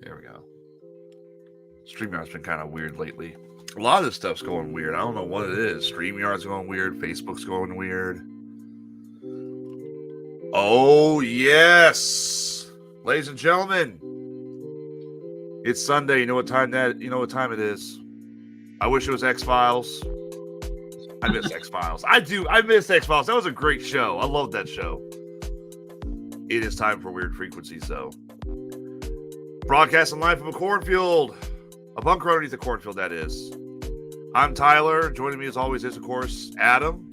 There we go. StreamYard's been kind of weird lately. A lot of this stuff's going weird. I don't know what it is. StreamYard's going weird. Facebook's going weird. Oh, yes. Ladies and gentlemen, it's Sunday. You know what time it is. I wish it was X-Files. I miss X-Files. I do. I miss X-Files. That was a great show. I love that show. It is time for Weird Frequencies, though. Broadcasting live from a cornfield. A bunker underneath the cornfield, that is. I'm Tyler. Joining me as always is, of course, Adam.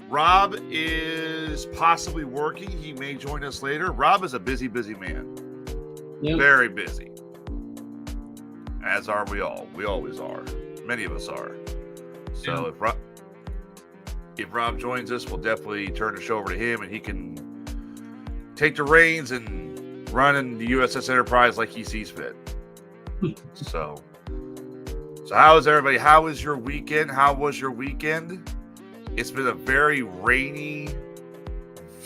Rob is possibly working. He may join us later. Rob is a busy, busy man. Yep. Very busy. As are we all. We always are. Many of us are. So if Rob joins us, we'll definitely turn the show over to him, and he can take the reins and run in the USS Enterprise like he sees fit. So how is everybody? How was your weekend? How was your weekend? It's been a very rainy,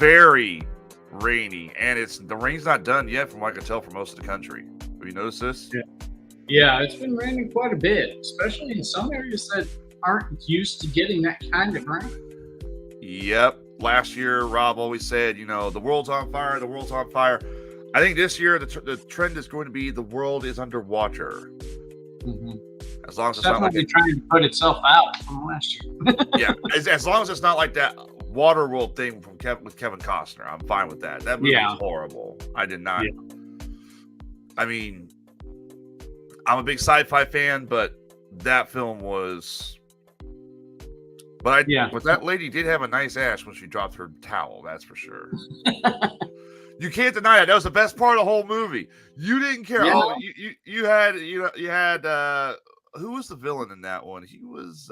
and the rain's not done yet from what I can tell for most of the country. Have you noticed this? Yeah, it's been raining quite a bit, especially in some areas that aren't used to getting that kind of rain. Yep. Last year, Rob always said, the world's on fire, the world's on fire. I think this year, the trend is going to be the world is underwater. Mm-hmm. As long as it's definitely not like trying to put itself out from last year. Yeah, as long as it's not like that Waterworld thing with Kevin Costner, I'm fine with that. That movie was horrible. I did not. Yeah. I mean, I'm a big sci-fi fan, but that film was. But that lady did have a nice ass when she dropped her towel. That's for sure. You can't deny that. That was the best part of the whole movie. You didn't care. Yeah. Oh, you had who was the villain in that one? He was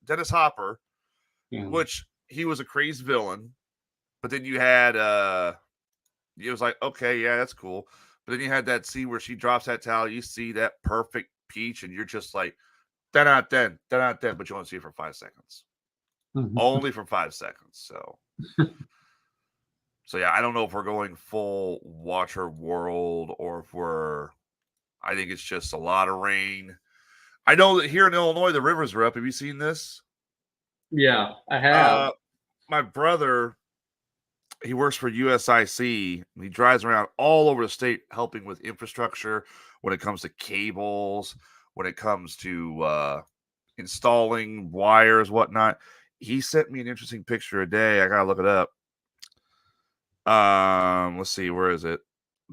Dennis Hopper, which he was a crazy villain. But then you had it was like, okay, yeah, that's cool. But then you had that scene where she drops that towel. You see that perfect peach, and you're just like, then, but you only see it for 5 seconds. Mm-hmm. Only for 5 seconds. So yeah, I don't know if we're going full Water World or if I think it's just a lot of rain. I know that here in Illinois, the rivers are up. Have you seen this? Yeah, I have. My brother, he works for USIC. And he drives around all over the state helping with infrastructure when it comes to cables, when it comes to installing wires, whatnot. He sent me an interesting picture today. I got to look it up. Let's see, where is it?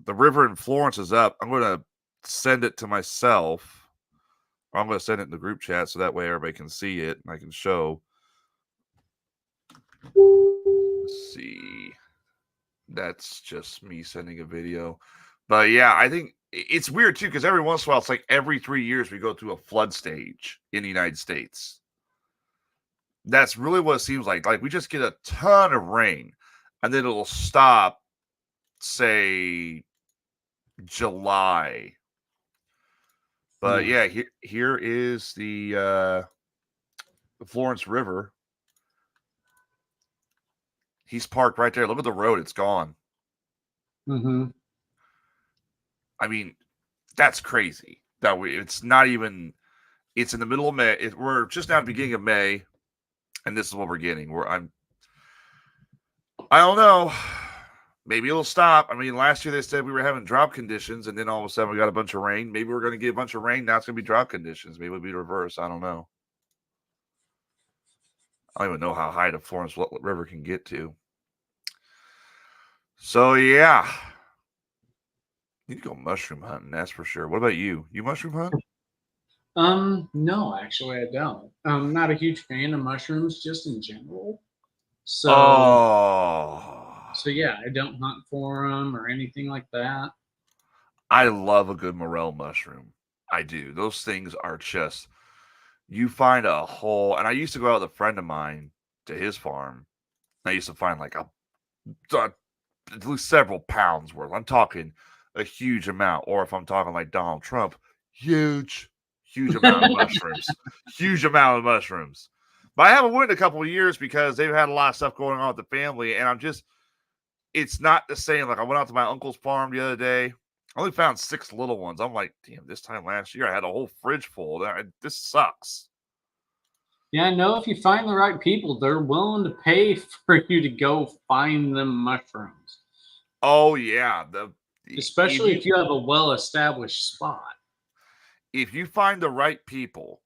The river in Florence is up. I'm going to send it to myself. Or I'm going to send it in the group chat so that way everybody can see it and I can show. Let's see. That's just me sending a video. But yeah, I think it's weird too, because every once in a while, it's like every 3 years we go through a flood stage in the United States. That's really what it seems like. Like we just get a ton of rain. And then it'll stop, say, July. But yeah, here is the Florence River. He's parked right there. Look at the road; it's gone. Mm-hmm. I mean, that's crazy. It's not even. It's in the middle of May. We're just now at the beginning of May, and this is what we're getting. I don't know. Maybe it'll stop. I mean, last year they said we were having drought conditions, and then all of a sudden we got a bunch of rain. Maybe we're going to get a bunch of rain. Now it's going to be drought conditions. Maybe it'll be reversed. I don't know. I don't even know how high the Florence River can get to. So, yeah. Need to go mushroom hunting, that's for sure. What about you? You mushroom hunt? No, actually I don't. I'm not a huge fan of mushrooms just in general. So yeah, I don't hunt for them or anything like that. I love a good morel mushroom. I do. Those things are just, you find a whole, and I used to go out with a friend of mine to his farm. I used to find like at least several pounds worth. I'm talking a huge amount. Or if I'm talking like Donald Trump, huge amount of mushrooms. Huge amount of mushrooms. But I haven't went in a couple of years because they've had a lot of stuff going on with the family, and it's not the same. Like I went out to my uncle's farm the other day. I only found 6 little ones. I'm like, damn, this time last year I had a whole fridge full. This sucks. Yeah, I know if you find the right people, they're willing to pay for you to go find them mushrooms. Oh, yeah. Especially if you have a well-established spot. If you find the right people,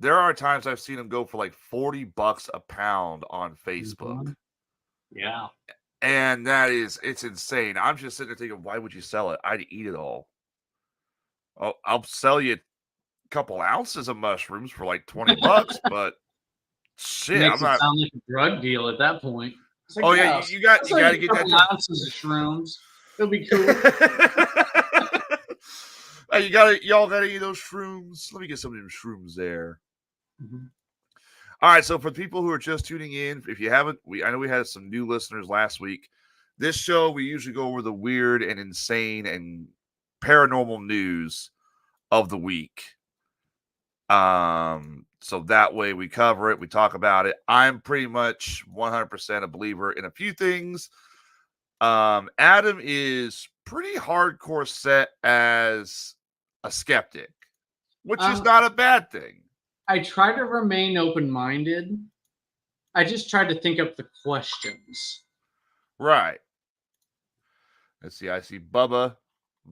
there are times I've seen them go for like $40 a pound on Facebook. Mm-hmm. Yeah. And it's insane. I'm just sitting there thinking, why would you sell it? I'd eat it all. I'll sell you a couple ounces of mushrooms for like $20, but shit, Makes it sound like a drug deal at that point. Like, oh yeah, you got to get that ounces of shrooms. It'll be cool. Hey, y'all got any of those shrooms? Let me get some of them shrooms there. Mm-hmm. All right, so for people who are just tuning in, if you haven't, I know we had some new listeners last week. This show, we usually go over the weird and insane and paranormal news of the week. So that way we cover it, we talk about it. I'm pretty much 100% a believer in a few things. Adam is pretty hardcore set as a skeptic, which is not a bad thing. I try to remain open-minded. I just try to think up the questions. Right. Let's see. I see Bubba.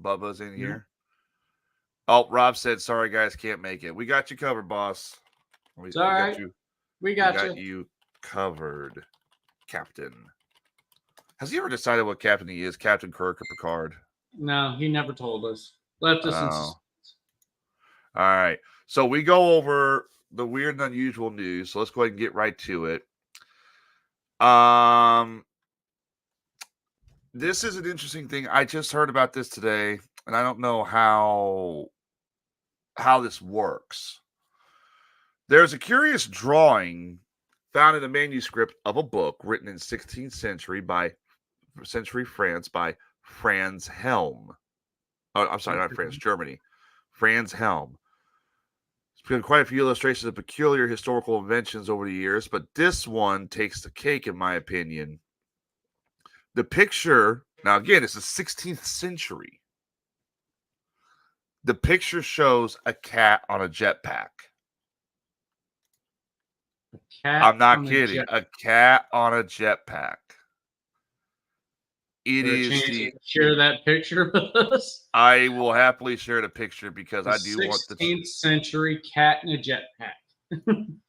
Bubba's in here. Oh, Rob said, sorry, guys, can't make it. We got you covered, boss. We got you covered, Captain. Has he ever decided what captain he is? Captain Kirk or Picard? No, he never told us. Left us in suspense. All right. So we go over the weird and unusual news. So let's go ahead and get right to it. This is an interesting thing. I just heard about this today, and I don't know how this works. There's a curious drawing found in a manuscript of a book written in 16th century France by Franz Helm. Oh, I'm sorry, not France, Germany. Franz Helm. There's been quite a few illustrations of peculiar historical inventions over the years, but this one takes the cake, in my opinion. The picture, now again, it's the 16th century. The picture shows a cat on a jetpack. I'm not kidding. A cat on a jetpack. It is share that picture with us. I will happily share the picture because I do want the 16th century cat in a jetpack.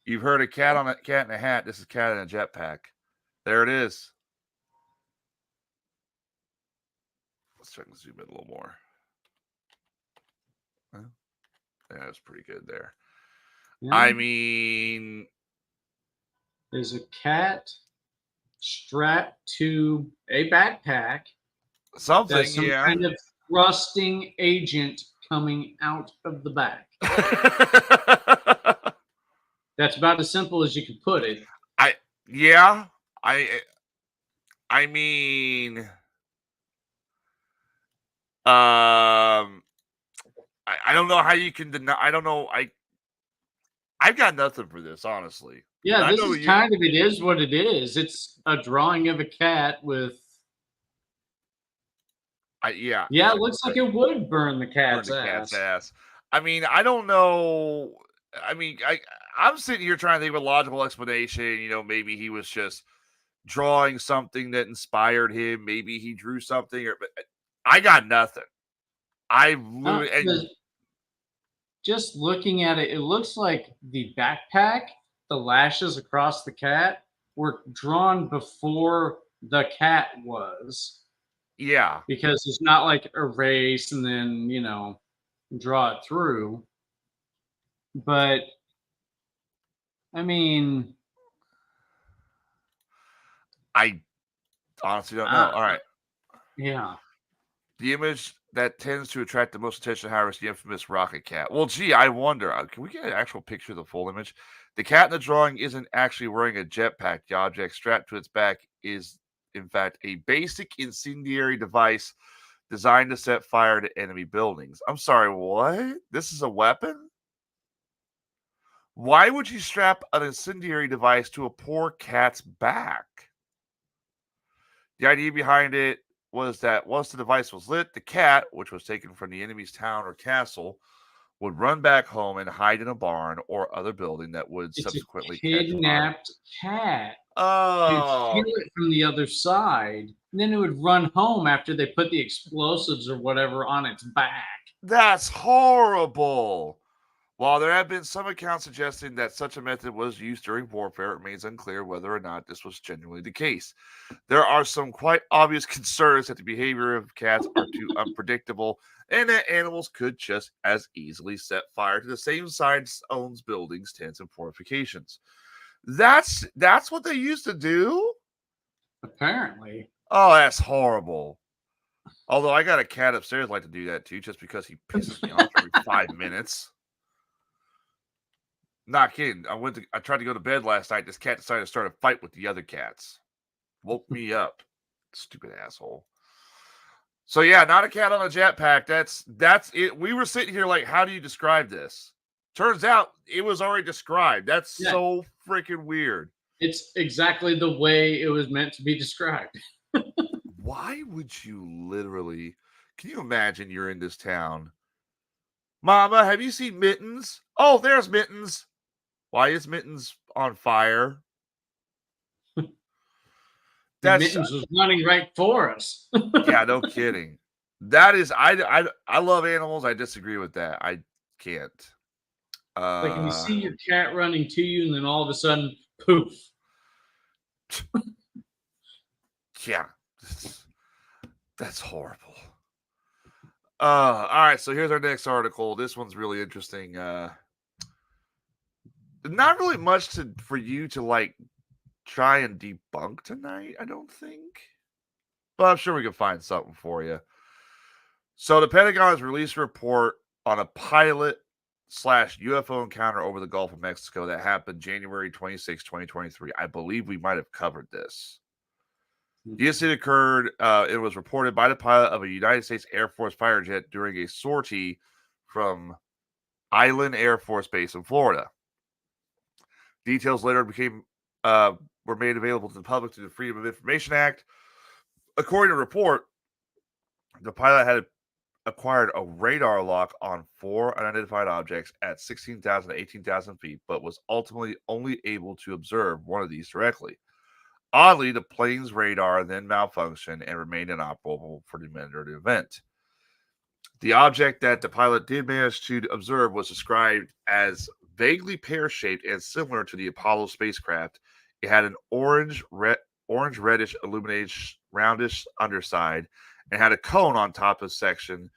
You've heard a cat in a hat. This is cat in a jetpack. There it is. Let's try to zoom in a little more. Yeah, that's pretty good there. Yeah. I mean, there's a cat strapped to a backpack. Something, some kind of thrusting agent coming out of the back. That's about as simple as you can put it. I mean, I don't know how you can deny. I don't know. I've got nothing for this, honestly. Yeah, this is kind of, it is what it is. It's a drawing of a cat with. Yeah, it looks like it would burn the cat's ass. I mean, I don't know. I mean, I'm sitting here trying to think of a logical explanation. You know, maybe he was just drawing something that inspired him. Maybe he drew something, but I got nothing. Just looking at it, it looks like the backpack, the lashes across the cat were drawn before the cat was. Yeah. Because it's not like erase and then, draw it through. But, I mean. I honestly don't know. All right. Yeah. The image that tends to attract the most attention, however, is the infamous rocket cat. Well, gee, I wonder. Can we get an actual picture of the full image? The cat in the drawing isn't actually wearing a jetpack. The object strapped to its back is, in fact, a basic incendiary device designed to set fire to enemy buildings. I'm sorry, what? This is a weapon? Why would you strap an incendiary device to a poor cat's back? The idea behind it was that once the device was lit, the cat, which was taken from the enemy's town or castle, would run back home and hide in a barn or other building that would It's a subsequently catch fire. kidnapped cat. You'd Oh, hear it from the other side, and then it would run home after they put the explosives or whatever on its back. that's horrible. While there have been some accounts suggesting that such a method was used during warfare, it remains unclear whether or not this was genuinely the case. There are some quite obvious concerns that the behavior of cats are too unpredictable and that animals could just as easily set fire to the same size owns buildings, tents, and fortifications. That's what they used to do? Apparently. Oh, that's horrible. Although I got a cat upstairs like to do that too, just because he pisses me off every 5 minutes. Not kidding. I tried to go to bed last night. This cat decided to start a fight with the other cats. Woke me up. Stupid asshole. So yeah, not a cat on a jetpack. That's it. We were sitting here like, how do you describe this? Turns out it was already described. That's so freaking weird. It's exactly the way it was meant to be described. Why would you literally? Can you imagine you're in this town? Mama, have you seen Mittens? Oh, there's Mittens. Why is Mittens on fire? Mittens was running right for us. Yeah, no kidding. That is, I love animals. I disagree with that. I can't. Like if you see your cat running to you, and then all of a sudden, poof. Yeah, that's horrible. All right, so here's our next article. This one's really interesting. Not really much for you to like try and debunk tonight, I don't think. But I'm sure we can find something for you. So the Pentagon has released a report on a pilot/UFO encounter over the Gulf of Mexico that happened January 26, 2023. I believe we might have covered this. The incident occurred, it was reported by the pilot of a United States Air Force fighter jet during a sortie from Island Air Force Base in Florida. Details later were made available to the public through the Freedom of Information Act. According to the report, the pilot had acquired a radar lock on 4 unidentified objects at 16,000 to 18,000 feet, but was ultimately only able to observe one of these directly. Oddly, the plane's radar then malfunctioned and remained inoperable for the remainder of the event. The object that the pilot did manage to observe was described as vaguely pear-shaped and similar to the Apollo spacecraft. It had an orange-reddish illuminated roundish underside and had a cone on top of section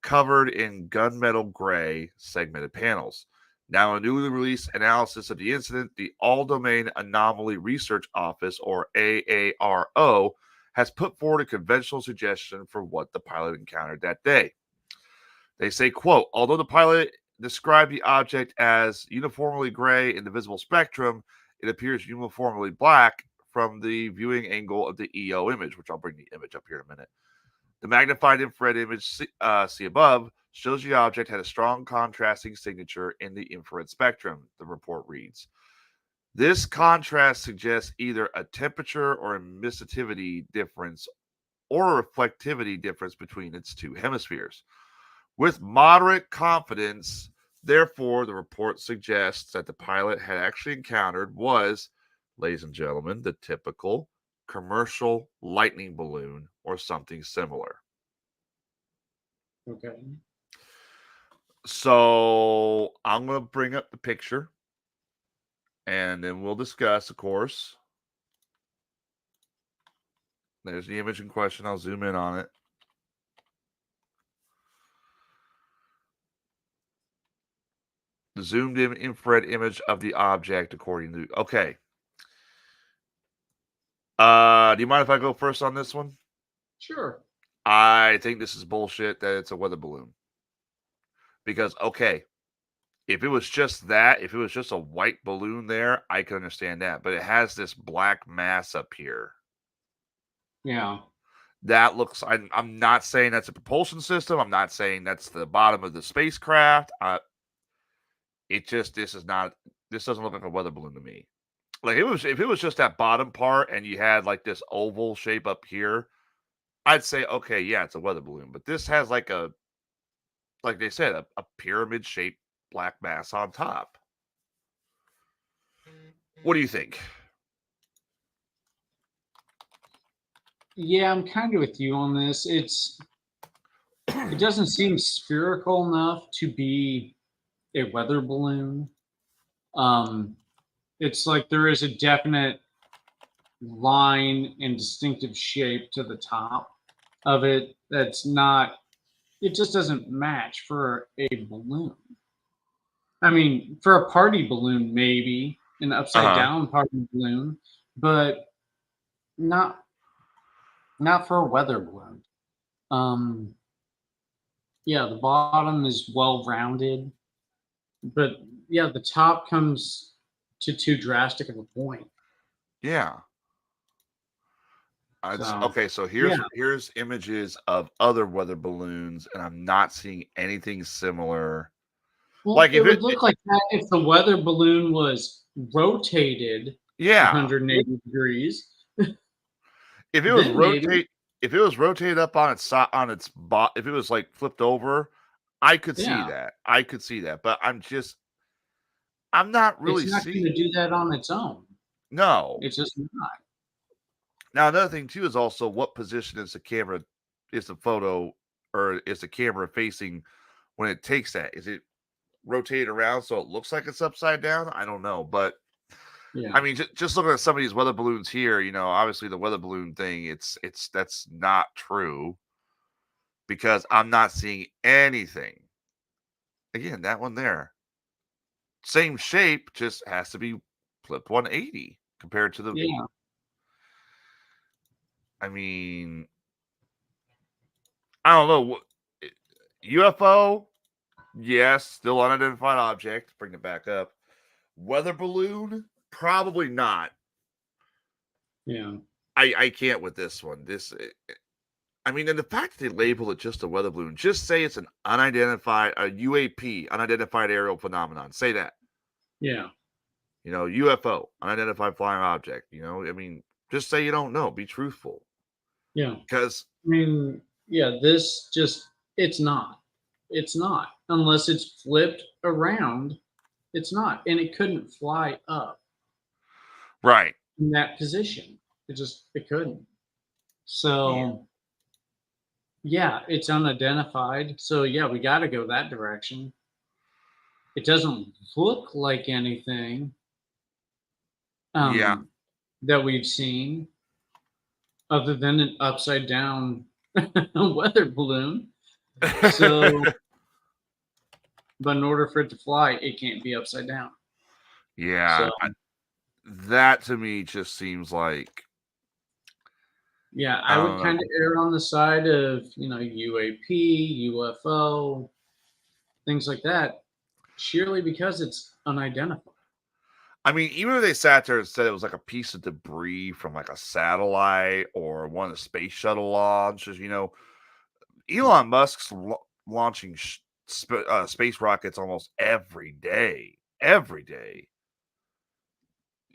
covered in gunmetal gray segmented panels. Now, a newly released analysis of the incident, the All Domain Anomaly Research Office, or AARO, has put forward a conventional suggestion for what the pilot encountered that day. They say, quote, although the pilot described the object as uniformly gray in the visible spectrum, it appears uniformly black from the viewing angle of the EO image, which I'll bring the image up here in a minute. The magnified infrared image, see above, shows the object had a strong contrasting signature in the infrared spectrum, the report reads. This contrast suggests either a temperature or emissivity difference or a reflectivity difference between its two hemispheres. With moderate confidence, therefore, the report suggests that the pilot had actually encountered was, ladies and gentlemen, the typical commercial lightning balloon or something similar. Okay. So I'm going to bring up the picture and then we'll discuss, of course. There's the image in question. I'll zoom in on it. The zoomed in infrared image of the object, according to. Okay. Do you mind if I go first on this one? Sure. I think this is bullshit that it's a weather balloon. Because, okay, if it was just that, if it was just a white balloon there, I could understand that. But it has this black mass up here. Yeah. That looks, I'm not saying that's a propulsion system. I'm not saying that's the bottom of the spacecraft. This doesn't look like a weather balloon to me. Like if it was just that bottom part and you had like this oval shape up here, I'd say, okay, yeah, it's a weather balloon. But this has like they said, a pyramid shaped black mass on top. What do you think? Yeah, I'm kind of with you on this. It doesn't seem spherical enough to be a weather balloon. Um, it's like there is a definite line and distinctive shape to the top of it that's not. It just doesn't match for a balloon. I mean, for a party balloon, maybe an upside Uh-huh. down party balloon, but not not for a weather balloon. Um, yeah, the bottom is well rounded, but yeah, the top comes to too drastic of a point. Yeah. So Okay, so yeah, here's images of other weather balloons, and I'm not seeing anything similar. well, Like it if would look like that if the weather balloon was rotated yeah, 180 degrees. if it was Then maybe, rotate, if it was rotated up on its side on its bot, if it was like flipped over, I could see yeah, that. I could see that, but I'm not it's really not going seeing. to do that on its own. No. It's just not. Now another thing too is also what position is the photo or is the camera facing when it takes that? Is it rotated around so it looks like it's upside down? I don't know, but Yeah, I mean, just looking at some of these weather balloons here, obviously the weather balloon thing, it's that's not true because I'm not seeing anything. Again, that one there, same shape, just has to be flipped 180 compared to the. yeah, I mean, I don't know. UFO, yes, still unidentified object. Bring it back up. Weather balloon, probably not. yeah, I can't with this one. I mean, and the fact that they label it just a weather balloon, just say it's an a UAP, unidentified aerial phenomenon. Say that. yeah, UFO, unidentified flying object. I mean, just say you don't know. Be truthful. yeah. Because, I mean, yeah, this just, it's not. It's not. Unless it's flipped around, it's not. And it couldn't fly up right. in that position. It couldn't. Yeah. So, yeah, it's unidentified. So, yeah, we got to go that direction. It doesn't look like anything Yeah. um, that we've seen other than an upside down weather balloon. So, but in order for it to fly, it can't be upside down. yeah. So, That to me just seems like, yeah, I I don't would know. kind of err on the side of, UAP, UFO, things like that, sheerly because it's unidentified. I mean, even if they sat there and said it was like a piece of debris from like a satellite or one of the space shuttle launches, Elon Musk's launching space rockets almost every day. Every day.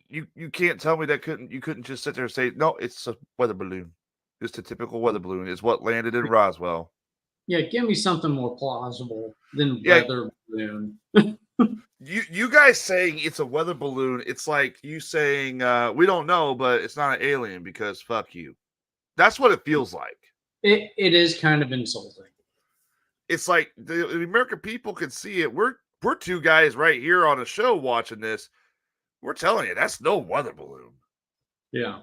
You can't tell me you couldn't just sit there and say no, it's a weather balloon. Just a typical weather balloon. Is what landed in Roswell. Yeah, give me something more plausible than Yeah, weather balloon. you guys saying it's a weather balloon. It's like you saying we don't know, but it's not an alien because fuck you. That's what it feels like. It is kind of insulting. It's like the American people can see it. We're two guys right here on a show watching this. We're telling you that's no weather balloon. Yeah.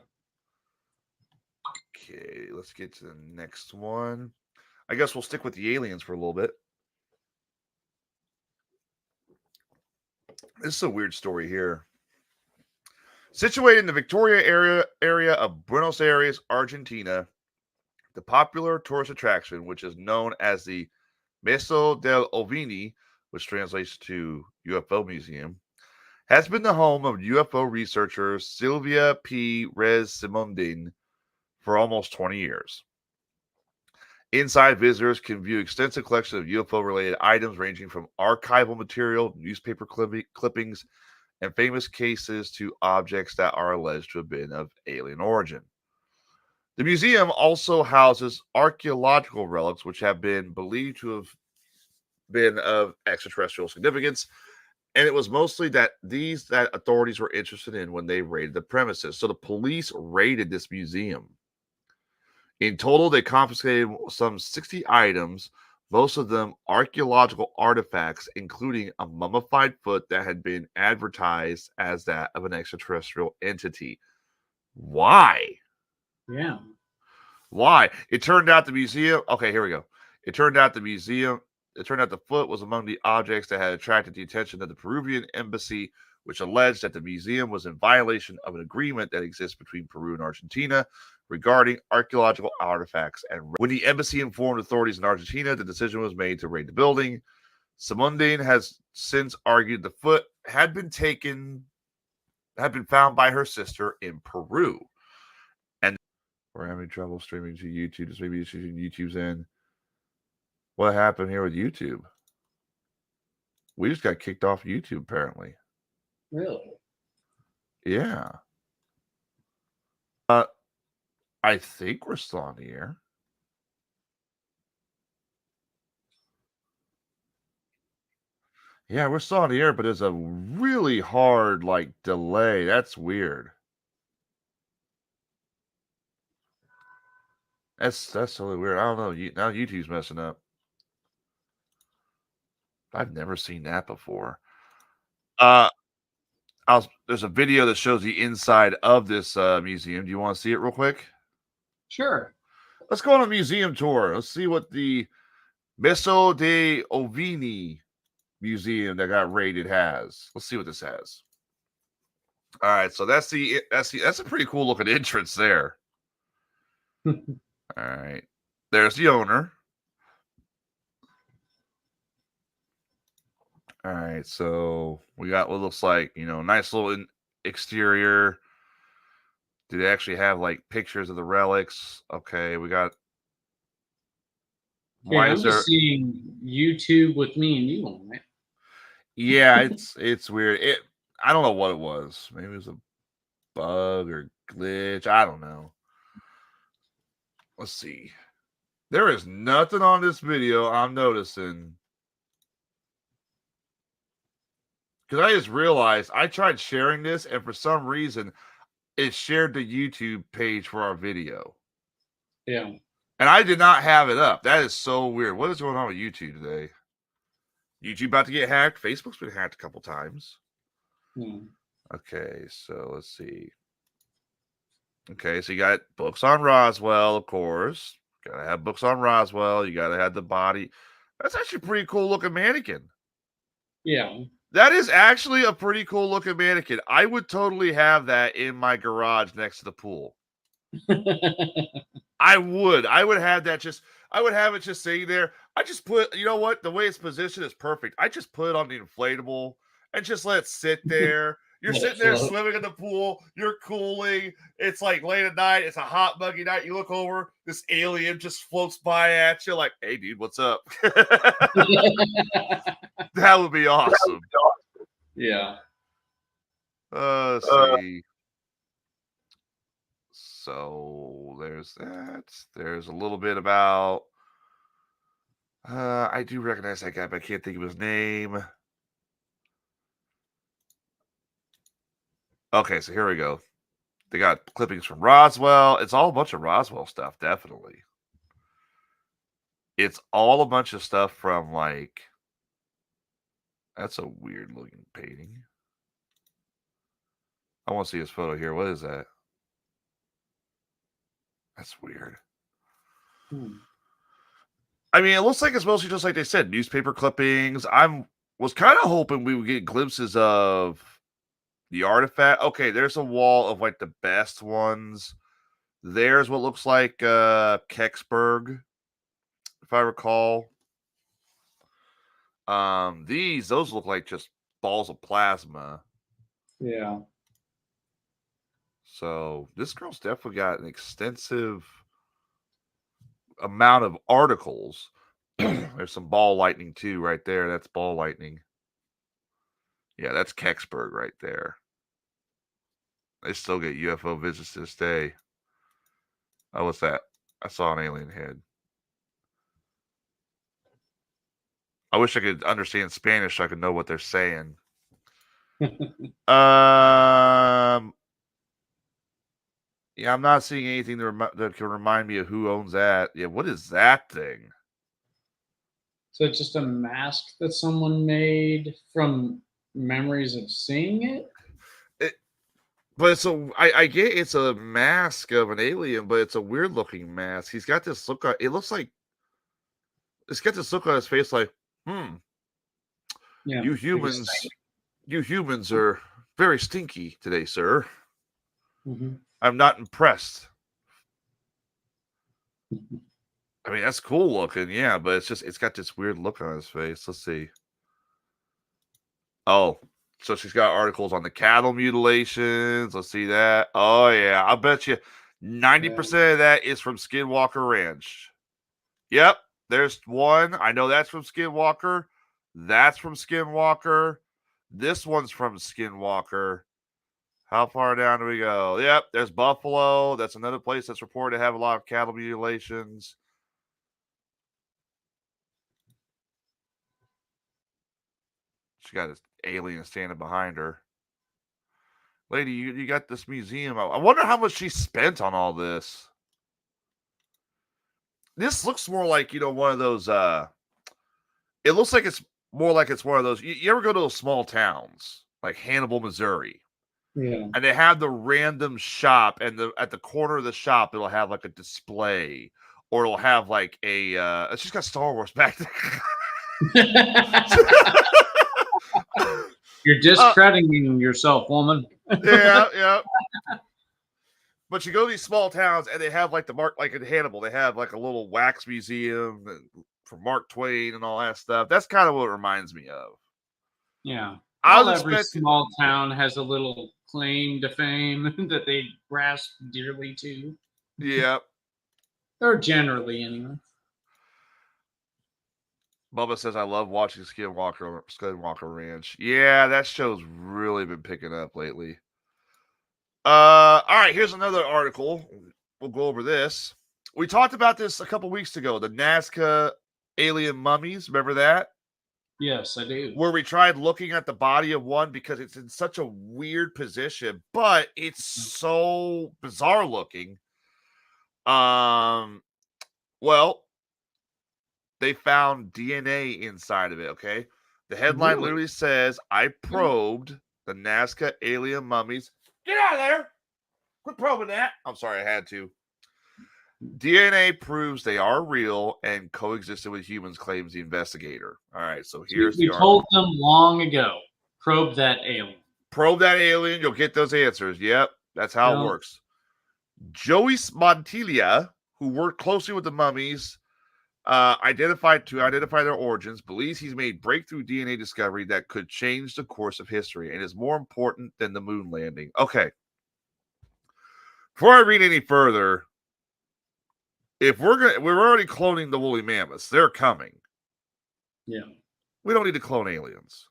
Okay, let's get to the next one. I guess we'll stick with the aliens for a little bit. This is a weird story here. Situated in the Victoria area of Buenos Aires, Argentina, the popular tourist attraction, which is known as the Meso del Ovini, which translates to UFO Museum, has been the home of UFO researcher Silvia P. Rez Simondin for almost 20 years. Inside, visitors can view extensive collection of UFO-related items ranging from archival material, newspaper clippings, and famous cases to objects that are alleged to have been of alien origin. The museum also houses archaeological relics which have been believed to have been of extraterrestrial significance, and it was mostly that authorities were interested in when they raided the premises. So the police raided this museum. In total, they confiscated some 60 items, most of them archaeological artifacts, including a mummified foot that had been advertised as that of an extraterrestrial entity. Why? Yeah. Why? It turned out the museum. Okay, here we go. It turned out the foot was among the objects that had attracted the attention of the Peruvian embassy, which alleged that the museum was in violation of an agreement that exists between Peru and Argentina regarding archaeological artifacts. And when the embassy informed authorities in Argentina, the decision was made to raid the building. Simondine has since argued the foot had been found by her sister in Peru. And we're having trouble streaming to YouTube. Just maybe YouTube's in. What happened here with YouTube? We just got kicked off YouTube, apparently. Really? Yeah. I think we're still on the air. Yeah, we're still on the air, but there's a really hard delay. That's weird. That's totally weird. I don't know. Now YouTube's messing up. I've never seen that before. There's a video that shows the inside of this museum. Do you want to see it real quick? Sure. Let's go on a museum tour. Let's see what the Meso de Ovini museum that got raided has. Let's see what this has. All right, so that's a pretty cool looking entrance there. All right, there's the owner. All right, so we got what looks like nice little exterior. Do they actually have pictures of the relics? Okay, we got. Yeah, I'm just seeing YouTube with me and you on it. Yeah, it's weird. I don't know what it was. Maybe it was a bug or glitch. I don't know. Let's see. There is nothing on this video I'm noticing. Because I just realized I tried sharing this, and for some reason, it shared the YouTube page for our video. Yeah. And I did not have it up. That is so weird. What is going on with YouTube today? YouTube about to get hacked? Facebook's been hacked a couple times. Okay, so let's see. Okay, so you got books on Roswell, of course. Gotta have books on Roswell. You gotta have the body. That's actually a pretty cool looking mannequin. Yeah. That is actually a pretty cool looking mannequin. I would totally have that in my garage next to the pool. I would have that I would have it just sitting there. I just put, you know what? The way it's positioned is perfect. I just put it on the inflatable and just let it sit there. You're sitting there swimming in the pool. You're cooling. It's like late at night. It's a hot, muggy night. You look over. This alien just floats by at you like, hey, dude, what's up? That would be awesome. Yeah. Let's see. So there's that. There's a little bit about. I do recognize that guy, but I can't think of his name. Okay, so here we go. They got clippings from Roswell. It's all a bunch of Roswell stuff, definitely. It's all a bunch of stuff from that's a weird looking painting. I want to see his photo here. What is that? That's weird. I mean, it looks like it's mostly just like they said, newspaper clippings. Was kind of hoping we would get glimpses of the artifact. Okay, there's a wall of the best ones. There's what looks like Kecksburg, if I recall. Those look like just balls of plasma. Yeah. So this girl's definitely got an extensive amount of articles. There's some ball lightning too, right there. That's ball lightning. Yeah, that's Kecksburg right there. They still get UFO visits to this day. Oh, what's that? I saw an alien head. I wish I could understand Spanish so I could know what they're saying. Yeah, I'm not seeing anything that can remind me of who owns that. Yeah, what is that thing? So it's just a mask that someone made from memories of seeing it? But I get it's a mask of an alien, but it's a weird looking mask. He's got this look on it looks like it's got this look on his face like, Yeah. you humans are very stinky today, sir. Mm-hmm. I'm not impressed. I mean, that's cool looking, yeah, but it's got this weird look on his face. Let's see. Oh, so she's got articles on the cattle mutilations. Let's see that. Oh yeah, I bet you 90% of that is from Skinwalker Ranch. Yep, there's one. I know that's from Skinwalker. That's from Skinwalker. This one's from Skinwalker. How far down do we go? Yep, there's Buffalo. That's another place that's reported to have a lot of cattle mutilations. She got this alien standing behind her. Lady, you got this museum. I wonder how much she spent on all this. This looks more like, one of those, it looks like it's more like it's one of those, you ever go to those small towns, like Hannibal, Missouri? Yeah. And they have the random shop, and at the corner of the shop, it'll have like a display, or it'll have like it's just got Star Wars back there. You're discrediting yourself, woman. Yeah. But you go to these small towns, and they have like like in Hannibal, they have like a little wax museum for Mark Twain and all that stuff. That's kind of what it reminds me of. Yeah. Every small town has a little claim to fame that they grasp dearly to. Yeah. Or generally, anyway. Bubba says, I love watching Skinwalker Ranch. Yeah, that show's really been picking up lately. All right, here's another article. We'll go over this. We talked about this a couple weeks ago, the Nazca alien mummies. Remember that? Yes, I do. Where we tried looking at the body of one because it's in such a weird position, but it's so bizarre looking. Well, they found DNA inside of it, okay? The headline literally says, I probed the Nazca alien mummies. Get out of there! Quit probing that. I'm sorry, I had to. DNA proves they are real and coexisted with humans, claims the investigator. All right, so here's the article. We told them long ago, probe that alien. Probe that alien, you'll get those answers. Yep, that's how it works. Joyce Montilla, who worked closely with the mummies, identified their origins, believes he's made breakthrough DNA discovery that could change the course of history and is more important than the moon landing. Okay. Before I read any further, if we're already cloning the woolly mammoths, they're coming. Yeah. We don't need to clone aliens.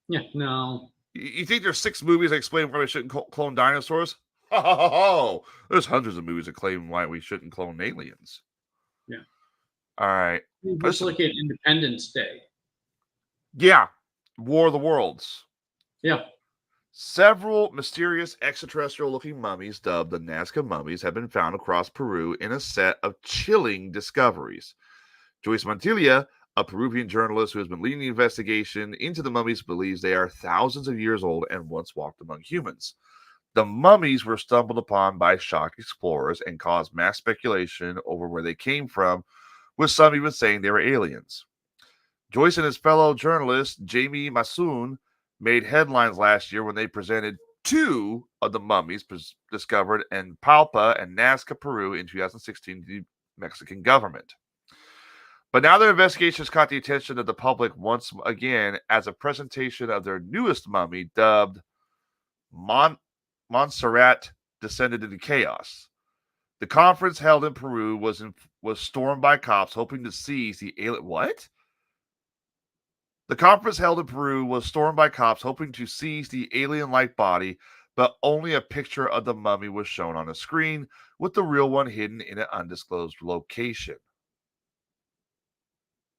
Yeah, no. You think there's 6 movies that explain why we shouldn't clone dinosaurs? Oh, there's hundreds of movies that claim why we shouldn't clone aliens. Yeah. All right. Just look at Independence Day. Yeah. War of the Worlds. Yeah. Several mysterious extraterrestrial-looking mummies, dubbed the Nazca mummies, have been found across Peru in a set of chilling discoveries. Joyce Montilla, a Peruvian journalist who has been leading the investigation into the mummies, believes they are thousands of years old and once walked among humans. The mummies were stumbled upon by shock explorers and caused mass speculation over where they came from, with some even saying they were aliens. Joyce and his fellow journalist, Jamie Masoon, made headlines last year when they presented 2 of the mummies discovered in Palpa and Nazca, Peru in 2016 to the Mexican government. But now their investigations caught the attention of the public once again as a presentation of their newest mummy, dubbed Montserrat, descended into chaos. The conference held in Peru was stormed by cops hoping to seize the alien. What? The conference held in Peru was stormed by cops hoping to seize the alien-like body, but only a picture of the mummy was shown on a screen, with the real one hidden in an undisclosed location.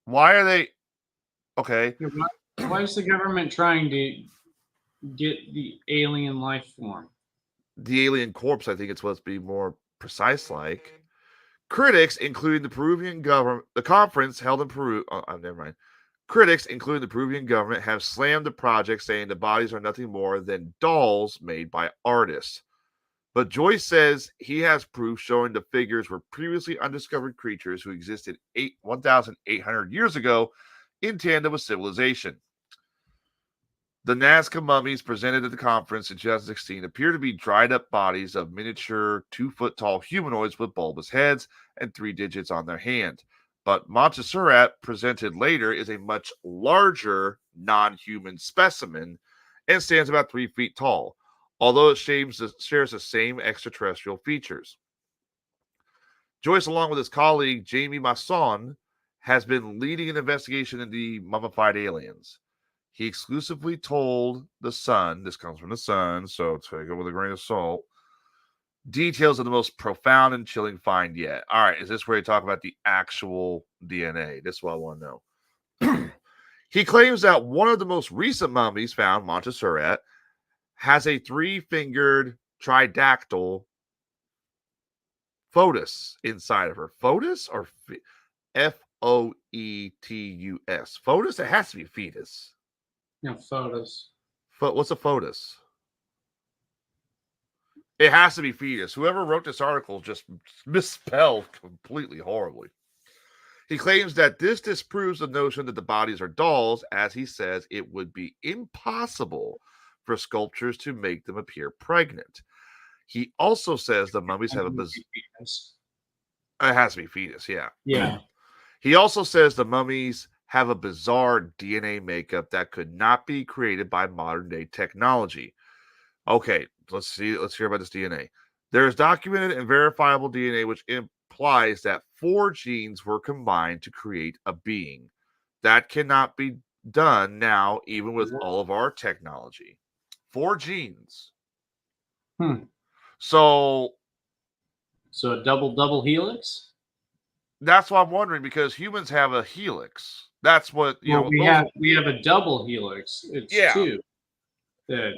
Why are they okay? Why is the government trying to get the alien life form? The alien corpse, I think it's supposed to be more precise like. Critics, including the Peruvian government, the conference held in Peru. Never mind. Critics, including the Peruvian government, have slammed the project, saying the bodies are nothing more than dolls made by artists. But Joyce says he has proof showing the figures were previously undiscovered creatures who existed 1,800 years ago in tandem with civilization. The Nazca mummies presented at the conference in 2016 appear to be dried up bodies of miniature 2-foot tall humanoids with bulbous heads and 3 digits on their hand. But Montserrat, presented later, is a much larger non-human specimen and stands about 3 feet tall, although it shares the same extraterrestrial features. Joyce, along with his colleague Jamie Masson, has been leading an investigation into the mummified aliens. He exclusively told The Sun, this comes from The Sun, so take it with a grain of salt, details of the most profound and chilling find yet. All right, is this where you talk about the actual DNA? This is what I want to know. He claims that one of the most recent mummies found, Montserrat, has a 3-fingered tridactyl foetus inside of her. Foetus or Foetus? Foetus? It has to be fetus. No, photos. What's a foetus? It has to be fetus. Whoever wrote this article just misspelled completely horribly. He claims that this disproves the notion that the bodies are dolls, as he says it would be impossible for sculptures to make them appear pregnant. He also says the mummies have a fetus. It has to be fetus, yeah. Yeah. He also says the mummies have a bizarre DNA makeup that could not be created by modern day technology. Okay, let's hear about this DNA. There is documented and verifiable DNA which implies that 4 genes were combined to create a being. That cannot be done now, even with all of our technology. 4 genes. So a double helix? That's what I'm wondering, because humans have a helix. That's what we have a double helix. It's 2 that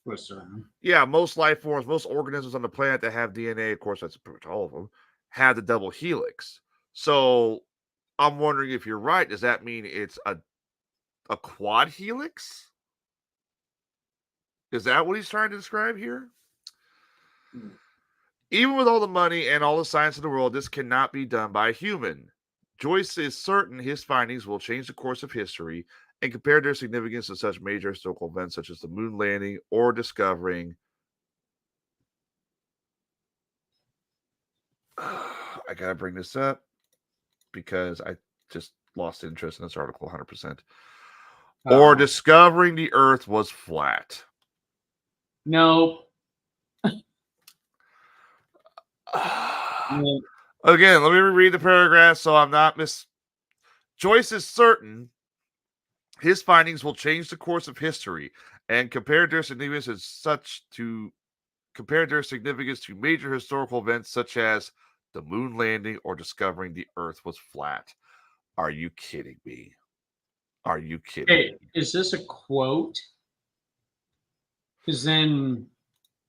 was around. Yeah, most life forms, most organisms on the planet that have DNA, of course, that's pretty much all of them, have the double helix. So I'm wondering if you're right. Does that mean it's a quad helix? Is that what he's trying to describe here? Even with all the money and all the science in the world, this cannot be done by a human. Joyce is certain his findings will change the course of history and compare their significance to such major historical events such as the moon landing or discovering. I gotta bring this up because I just lost interest in this article 100%. Or discovering the Earth was flat. Nope. Again, let me reread the paragraph so I'm not Joyce is certain his findings will change the course of history and compare their significance to major historical events such as the moon landing or discovering the Earth was flat. Are you kidding me? Are you kidding me? Is this a quote? Because then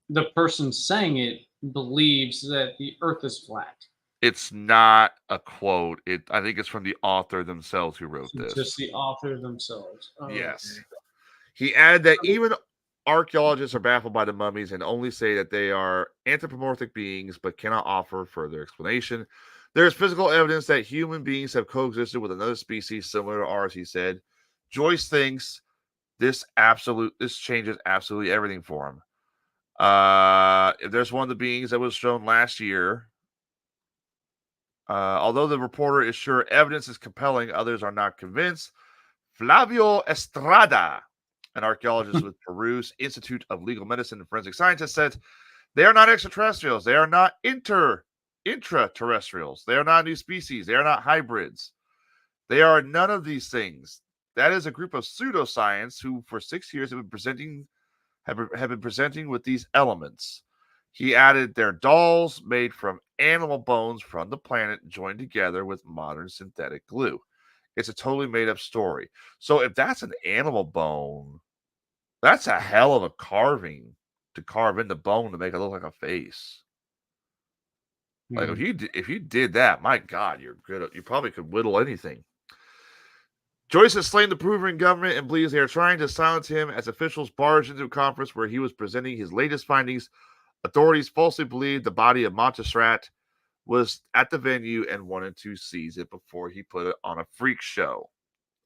the person saying it believes that the Earth is flat. It's not a quote. I think it's from the author themselves who wrote this. Just the author themselves. Oh, yes. Okay. He added that even archaeologists are baffled by the mummies and only say that they are anthropomorphic beings, but cannot offer further explanation. There is physical evidence that human beings have coexisted with another species similar to ours, he said. Joyce thinks this changes absolutely everything for him. If there's one of the beings that was shown last year, although the reporter is sure evidence is compelling, others are not convinced. Flavio Estrada, an archaeologist with Peru's Institute of Legal Medicine and Forensic Scientists, said they are not extraterrestrials. They are not intraterrestrials. They are not new species. They are not hybrids. They are none of these things. That is a group of pseudoscience who, for 6 years, have been presenting with these elements. He added their dolls made from animal bones from the planet joined together with modern synthetic glue. It's a totally made up story. So if that's an animal bone, that's a hell of a carving to carve in the bone to make it look like a face. Like if you did that, my God, you're good. You probably could whittle anything. Joyce has slain the Peruvian government and believes they are trying to silence him as officials barged into a conference where he was presenting his latest findings. Authorities falsely believed the body of Montserrat was at the venue and wanted to seize it before he put it on a freak show.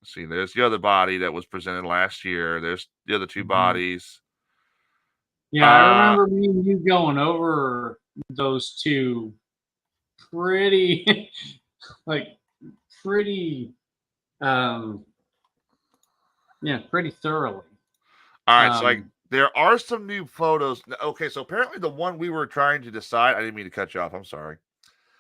See, there's the other body that was presented last year. There's the other two bodies. Yeah, I remember me and you going over those two pretty, pretty thoroughly. All right, so there are some new photos. Okay, so apparently the one we were trying to decide, I didn't mean to cut you off. I'm sorry.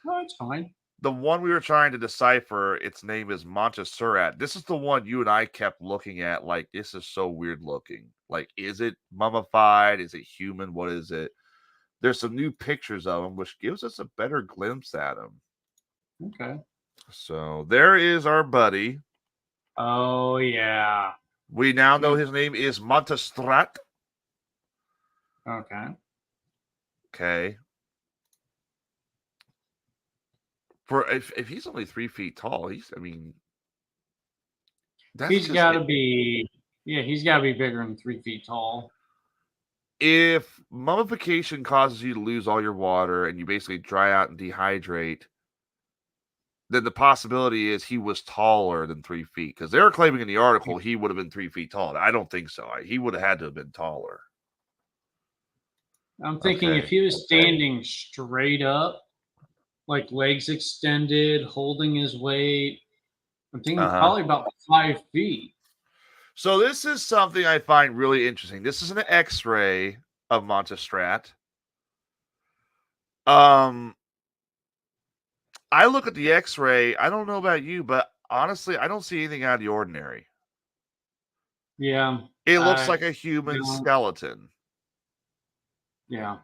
No, it's fine. The one we were trying to decipher, its name is Montserrat. This is the one you and I kept looking at. Like, this is so weird looking. Like, is it mummified? Is it human? What is it? There's some new pictures of him, which gives us a better glimpse at him. Okay. So there is our buddy. Oh, yeah. We now know his name is Montserrat. Okay. Okay. For if he's only 3 feet tall, he's got to be he's got to be bigger than 3 feet tall. If mummification causes you to lose all your water and you basically dry out and dehydrate, then the possibility is he was taller than 3 feet, because they're claiming in the article he would have been 3 feet tall. I don't think so. He would have had to have been taller. I'm thinking if he was standing straight up, like legs extended, holding his weight, I'm thinking probably about 5 feet. So this is something I find really interesting. This is an X-ray of Montserrat. I look at the X-ray. I don't know about you, but honestly, I don't see anything out of the ordinary. Yeah. It looks like a human skeleton. Yeah.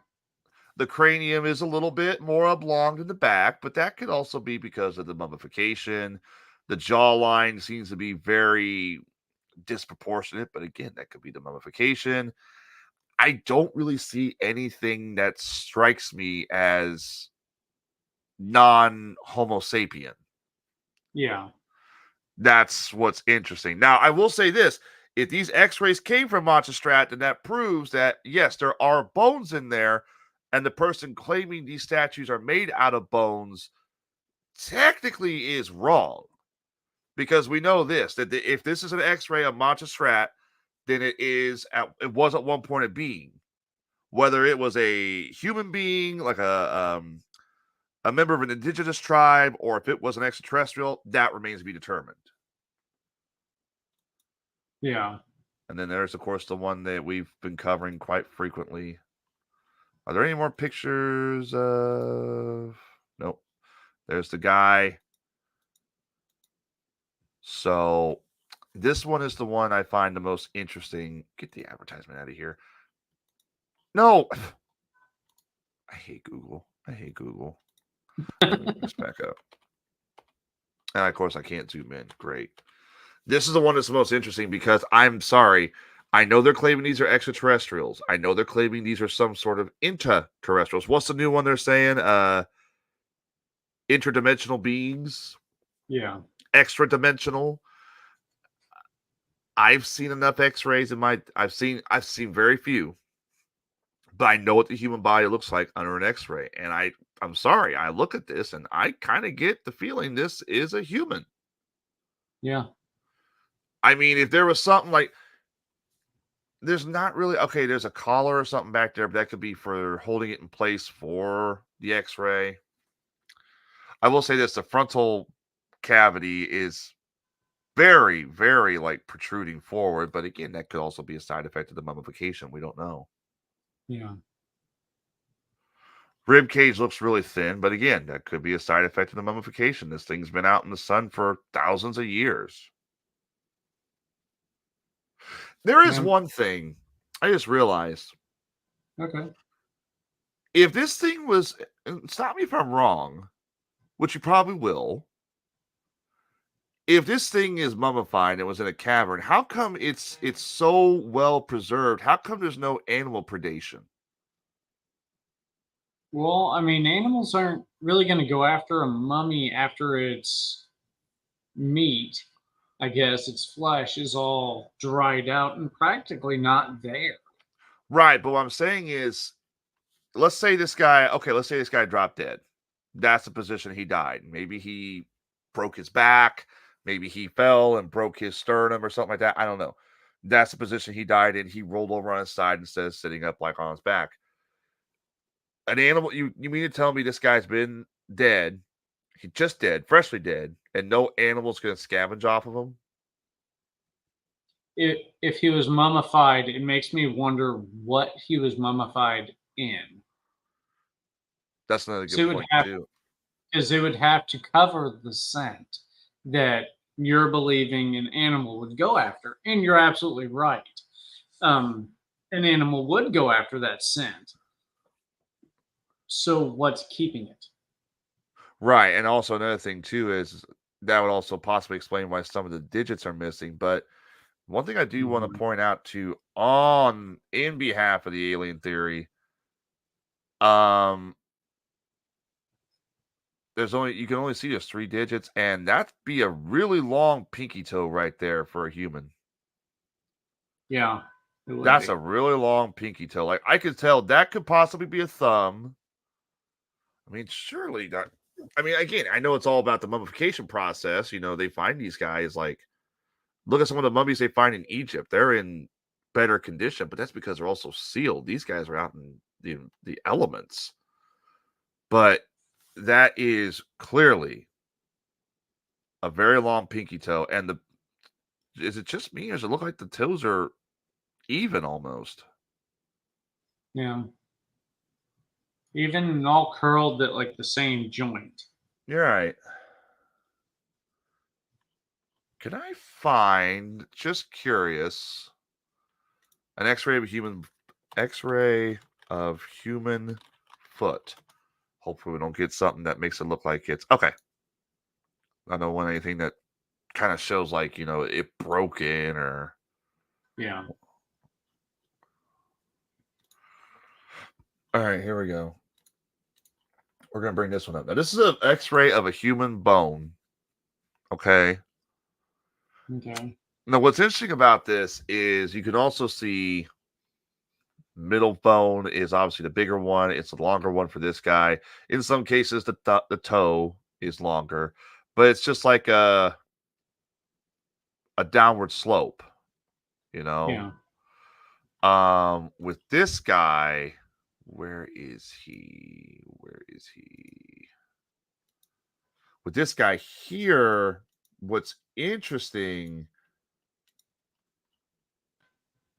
The cranium is a little bit more oblong in the back, but that could also be because of the mummification. The jawline seems to be very disproportionate, but again, that could be the mummification. I don't really see anything that strikes me as non-Homo sapien. Yeah. That's what's interesting. Now, I will say this. If these x-rays came from Montserrat, then that proves that, yes, there are bones in there, and the person claiming these statues are made out of bones technically is wrong. Because we know this, that if this is an x-ray of Montserrat, then it was at one point a being. Whether it was a human being, like a member of an indigenous tribe, or if it was an extraterrestrial, that remains to be determined. Yeah. And then there's, of course, the one that we've been covering quite frequently. Are there any more pictures of... Nope. There's the guy. So this one is the one I find the most interesting. Get the advertisement out of here. No. I hate Google. Let me bring this back up. And of course, I can't zoom in. Great. This is the one that's the most interesting because I'm sorry. I know they're claiming these are extraterrestrials. I know they're claiming these are some sort of interterrestrials. What's the new one they're saying? Interdimensional beings? Yeah. Extra dimensional. I've seen enough x-rays I've seen very few. But I know what the human body looks like under an x-ray. And I'm sorry, I look at this and I kind of get the feeling this is a human. Yeah. I mean, if there was something like, there's not really, okay, there's a collar or something back there, but that could be for holding it in place for the x-ray. I will say this, the frontal cavity is very, very like protruding forward. But again, that could also be a side effect of the mummification. We don't know. Yeah. Rib cage looks really thin, but again, that could be a side effect of the mummification. This thing's been out in the sun for thousands of years. There is one thing I just realized. Okay. If this thing was, stop me if I'm wrong, which you probably will. If this thing is mummified and it was in a cavern, how come it's so well preserved? How come there's no animal predation? Well, I mean, animals aren't really going to go after a mummy after its meat. I guess its flesh is all dried out and practically not there. Right, but what I'm saying is, let's say this guy dropped dead. That's the position he died. Maybe he broke his back. Maybe he fell and broke his sternum or something like that. I don't know. That's the position he died in. He rolled over on his side instead of sitting up like on his back. An animal, you mean to tell me this guy's been dead? He just dead, freshly dead, and no animal's going to scavenge off of him? If he was mummified, it makes me wonder what he was mummified in. That's another So good point, too. Because it would have to cover the scent that you're believing an animal would go after. And you're absolutely right. An animal would go after that scent. So what's keeping it? Right, and also another thing, too, is that would also possibly explain why some of the digits are missing, but one thing I do want to point out too, in behalf of the alien theory, you can only see just 3 digits, and that'd be a really long pinky toe right there for a human. Yeah, That's a really long pinky toe. Like, I could tell that could possibly be a thumb. I mean, surely that. I mean, again, I know it's all about the mummification process. You know, they find these guys like. Look at some of the mummies they find in Egypt. They're in better condition, but that's because they're also sealed. These guys are out in the elements. But that is clearly a very long pinky toe. And is it just me, or does it look like the toes are even almost? Yeah. Even all curled at like the same joint. You're right. Can I find, just curious, an X-ray of human foot? Hopefully we don't get something that makes it look like it's okay. I don't want anything that kind of shows like, it broken or. Yeah. All right, here we go. We're going to bring this one up. Now, this is an X-ray of a human bone. Okay. Okay. Now, what's interesting about this is you can also see middle bone is obviously the bigger one. It's the longer one for this guy. In some cases, the toe is longer, but it's just like a downward slope, Yeah. With this guy, where is he? With this guy here, what's interesting,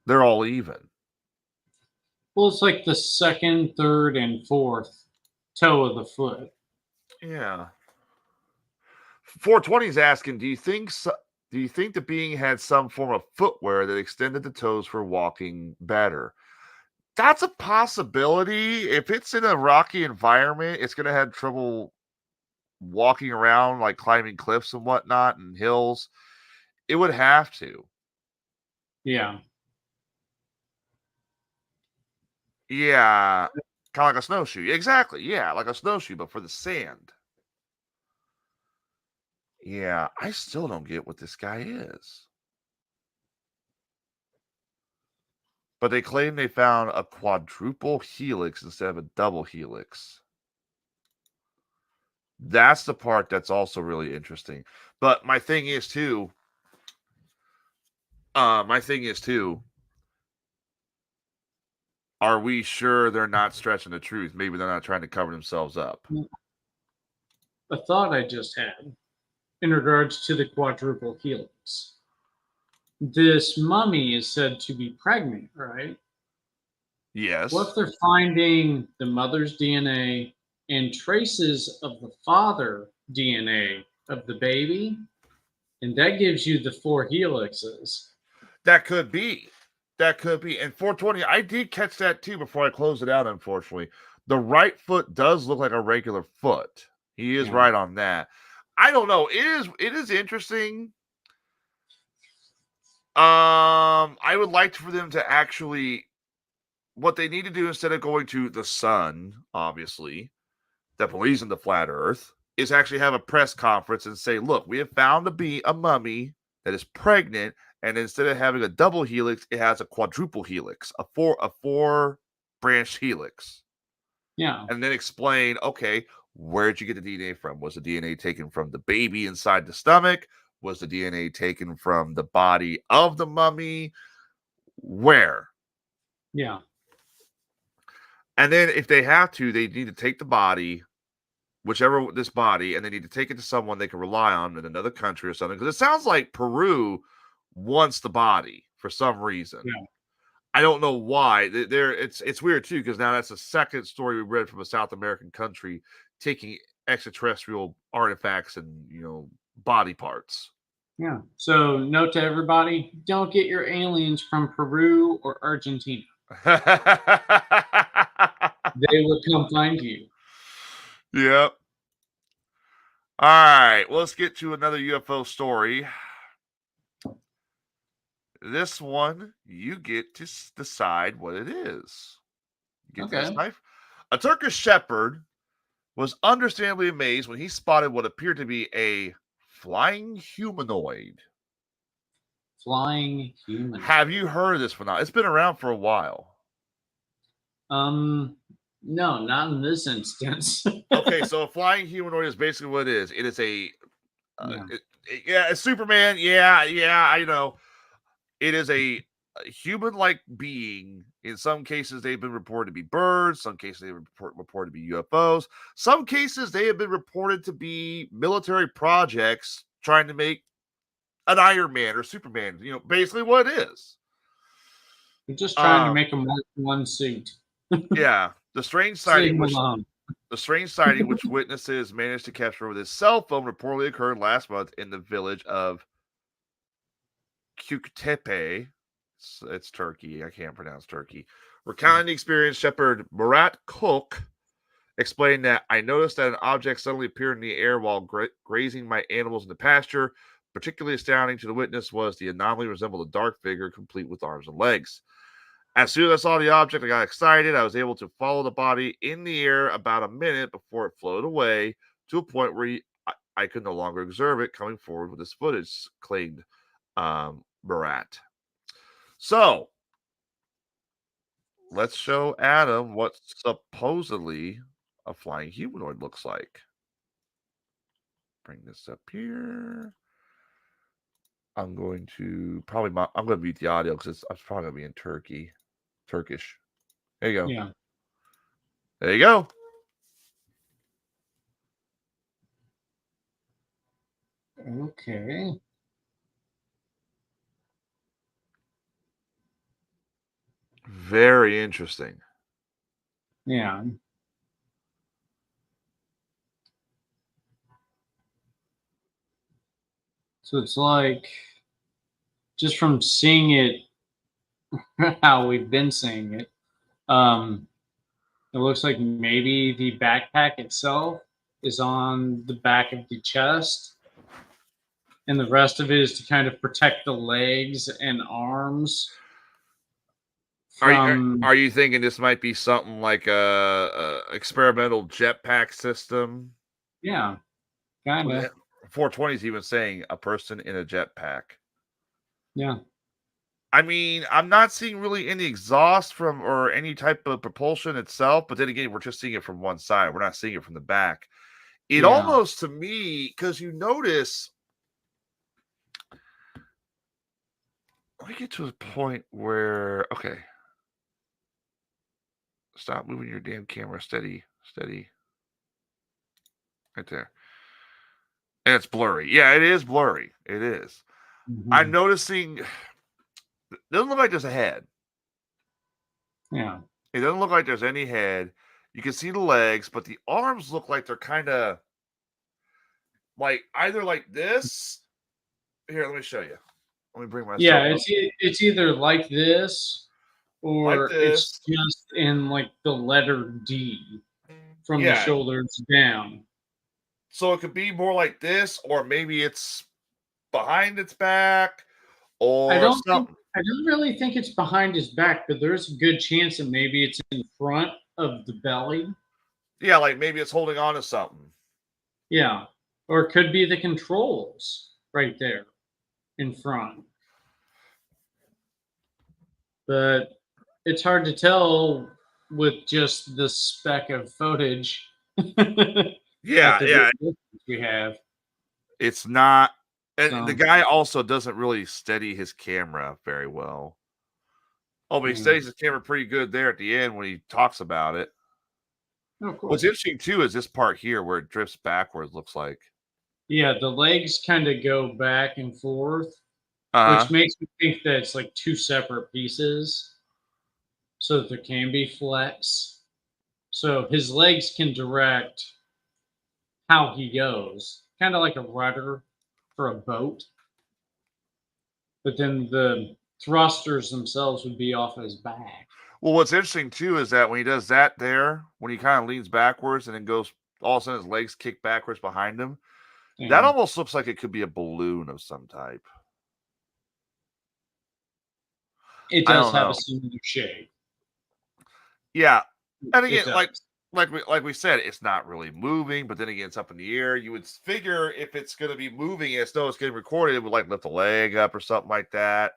they're all even. Well, it's like the second, third, and fourth toe of the foot. Yeah. 420 is asking, do you think the being had some form of footwear that extended the toes for walking better? That's a possibility. If it's in a rocky environment, it's going to have trouble walking around, like climbing cliffs and whatnot and hills. It would have to. Yeah. Yeah. Kind of like a snowshoe. Exactly. Yeah, like a snowshoe, but for the sand. Yeah, I still don't get what this guy is. But they claim they found a quadruple helix instead of a double helix. That's the part that's also really interesting. But my thing is too, are we sure they're not stretching the truth? Maybe they're not trying to cover themselves up. A thought I just had in regards to the quadruple helix. This mummy is said to be pregnant, right? Yes. What if they're finding the mother's DNA and traces of the father DNA of the baby? And that gives you the 4 helixes. That could be. And 420, I did catch that too before I closed it out, unfortunately. The right foot does look like a regular foot. He is right on that. I don't know. It is interesting. I would like for them to actually, what they need to do instead of going to the sun, obviously, that believes in the flat Earth, is actually have a press conference and say, "Look, we have found to be a mummy that is pregnant, and instead of having a double helix, it has a quadruple helix, a four branched helix." Yeah. And then explain, okay, where'd you get the DNA from? Was the DNA taken from the baby inside the stomach? Was the DNA taken from the body of the mummy? Where? Yeah. And then if they have to, they need to take the body, whichever this body, and they need to take it to someone they can rely on in another country or something. Because it sounds like Peru wants the body for some reason. Yeah. I don't know why. It's weird too, because now that's the second story we read from a South American country taking extraterrestrial artifacts and body parts. Yeah. So note to everybody: don't get your aliens from Peru or Argentina. They will come find you. Yep. All right. Well, let's get to another UFO story. This one, you get to decide what it is. You get to decide. A Turkish shepherd was understandably amazed when he spotted what appeared to be a flying humanoid. Flying humanoid. Have you heard of this one? It's been around for a while. No, not in this instance. Okay, so a flying humanoid is basically what it is. It is a a Superman. Yeah, I know. It is a human-like being. In some cases, they've been reported to be birds. Some cases, they've been reported to be UFOs. Some cases, they have been reported to be military projects trying to make an Iron Man or Superman. Basically what it is. They're just trying to make a Mark I suit. Yeah, the strange sighting, which witnesses managed to capture with his cell phone, reportedly occurred last month in the village of Kuktepe. It's Turkey. I can't pronounce Turkey. Recounting the experience, Shepherd Murat Cook explained that I noticed that an object suddenly appeared in the air while grazing my animals in the pasture. Particularly astounding to the witness was the anomaly resembled a dark figure complete with arms and legs. As soon as I saw the object, I got excited. I was able to follow the body in the air about a minute before it floated away to a point where I could no longer observe it coming forward with this footage, claimed Murat. So, let's show Adam what supposedly a flying humanoid looks like. Bring this up here. I'm going to mute the audio because it's probably going to be in Turkish. There you go. Yeah. There you go. Okay. Very interesting. Yeah. So it's like, just from seeing it, how we've been seeing it, it looks like maybe the backpack itself is on the back of the chest, and the rest of it is to kind of protect the legs and arms. Are you thinking this might be something like a experimental jetpack system? Yeah, kind of. 420 is even saying a person in a jetpack. Yeah. I mean, I'm not seeing really any exhaust from or any type of propulsion itself, but then again, we're just seeing it from one side. We're not seeing it from the back. It almost, to me, because you notice, let me get to a point where, okay. Stop moving your damn camera. Steady. Right there. And it's blurry. Yeah, it is blurry. It is. Mm-hmm. I'm noticing it doesn't look like there's a head. Yeah. It doesn't look like there's any head. You can see the legs, but the arms look like they're kind of like either like this. Here, let me show you. Let me bring myself up. It's either like this or like it's this. just in like the letter D from the Yeah. shoulders down. So it could be more like this, or maybe it's behind its back, or something. I don't really think it's behind his back, but there's a good chance that maybe it's in front of the belly. Yeah, like maybe it's holding on to something. Yeah. Or it could be the controls right there in front. But it's hard to tell with just the speck of footage at Yeah, the yeah. distance we have. It's not. And the So, guy also doesn't really steady his camera very well. Oh, but he yeah. steadies his camera pretty good there at the end when he talks about it. Oh, What's cool. interesting too is this part here where it drifts backwards, looks like. Yeah, the legs kind of go back and forth, which Uh-huh. makes me think that it's like two separate pieces so that there can be flex. So his legs can direct how he goes, kind of like a rudder for a boat. But then the thrusters themselves would be off his back. Well, what's interesting too is that when he does that there, when he kind of leans backwards and then goes, all of a sudden his legs kick backwards behind him, that And almost looks like it could be a balloon of some type. it I does don't have a know. similar shape. Yeah. And It again, does. like we said, it's not really moving, but then again, it's up in the air. You would figure if it's going to be moving and it's getting recorded, it would like lift a leg up or something like that.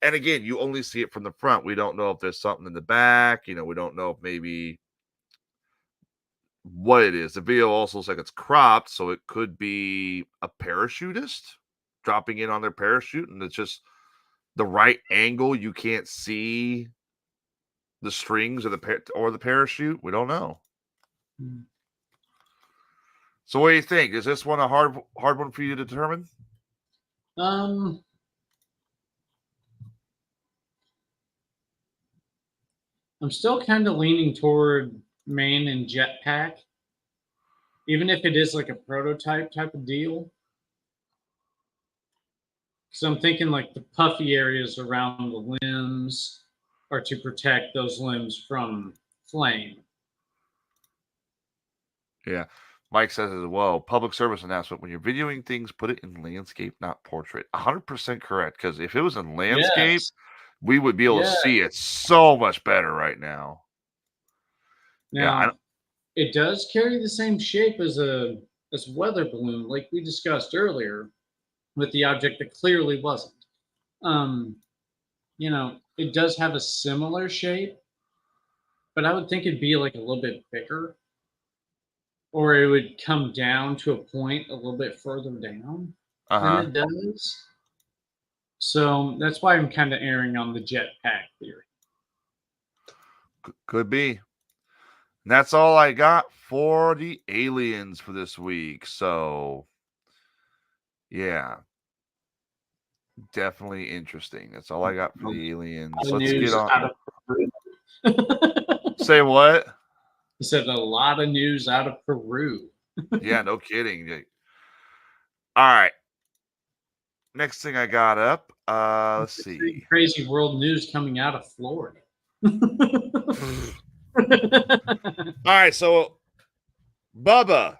And again, you only see it from the front. We don't know if there's something in the back. We don't know if maybe what it is. The video also looks like it's cropped, so it could be a parachutist dropping in on their parachute, and it's just the right angle. You can't see the strings or the parachute. We don't know. Mm. So, what do you think? Is this one a hard one for you to determine? Um, I'm still kind of leaning toward main and jetpack, even if it is like a prototype type of deal. So I'm thinking like the puffy areas around the limbs are to protect those limbs from flame. Yeah. Mike says as well, public service announcement. When you're videoing things, put it in landscape, not portrait. 100% correct. Because if it was in landscape, Yes. we would be able to Yeah. see it so much better right now. Yeah. Now it does carry the same shape as a weather balloon, like we discussed earlier, with the object that clearly wasn't. Um, it does have a similar shape, but I would think it'd be like a little bit bigger, or it would come down to a point a little bit further down Uh than huh. it does. So that's why I'm kind of erring on the jetpack theory. Could be. And that's all I got for the aliens for this week. So, yeah, definitely interesting. That's all I got for the aliens. Let's get News on. out of Peru. Say what? He said a lot of news out of Peru. Yeah, no kidding. All right. Next thing I got up. Let's see. Crazy world news coming out of Florida. All right, so Bubba,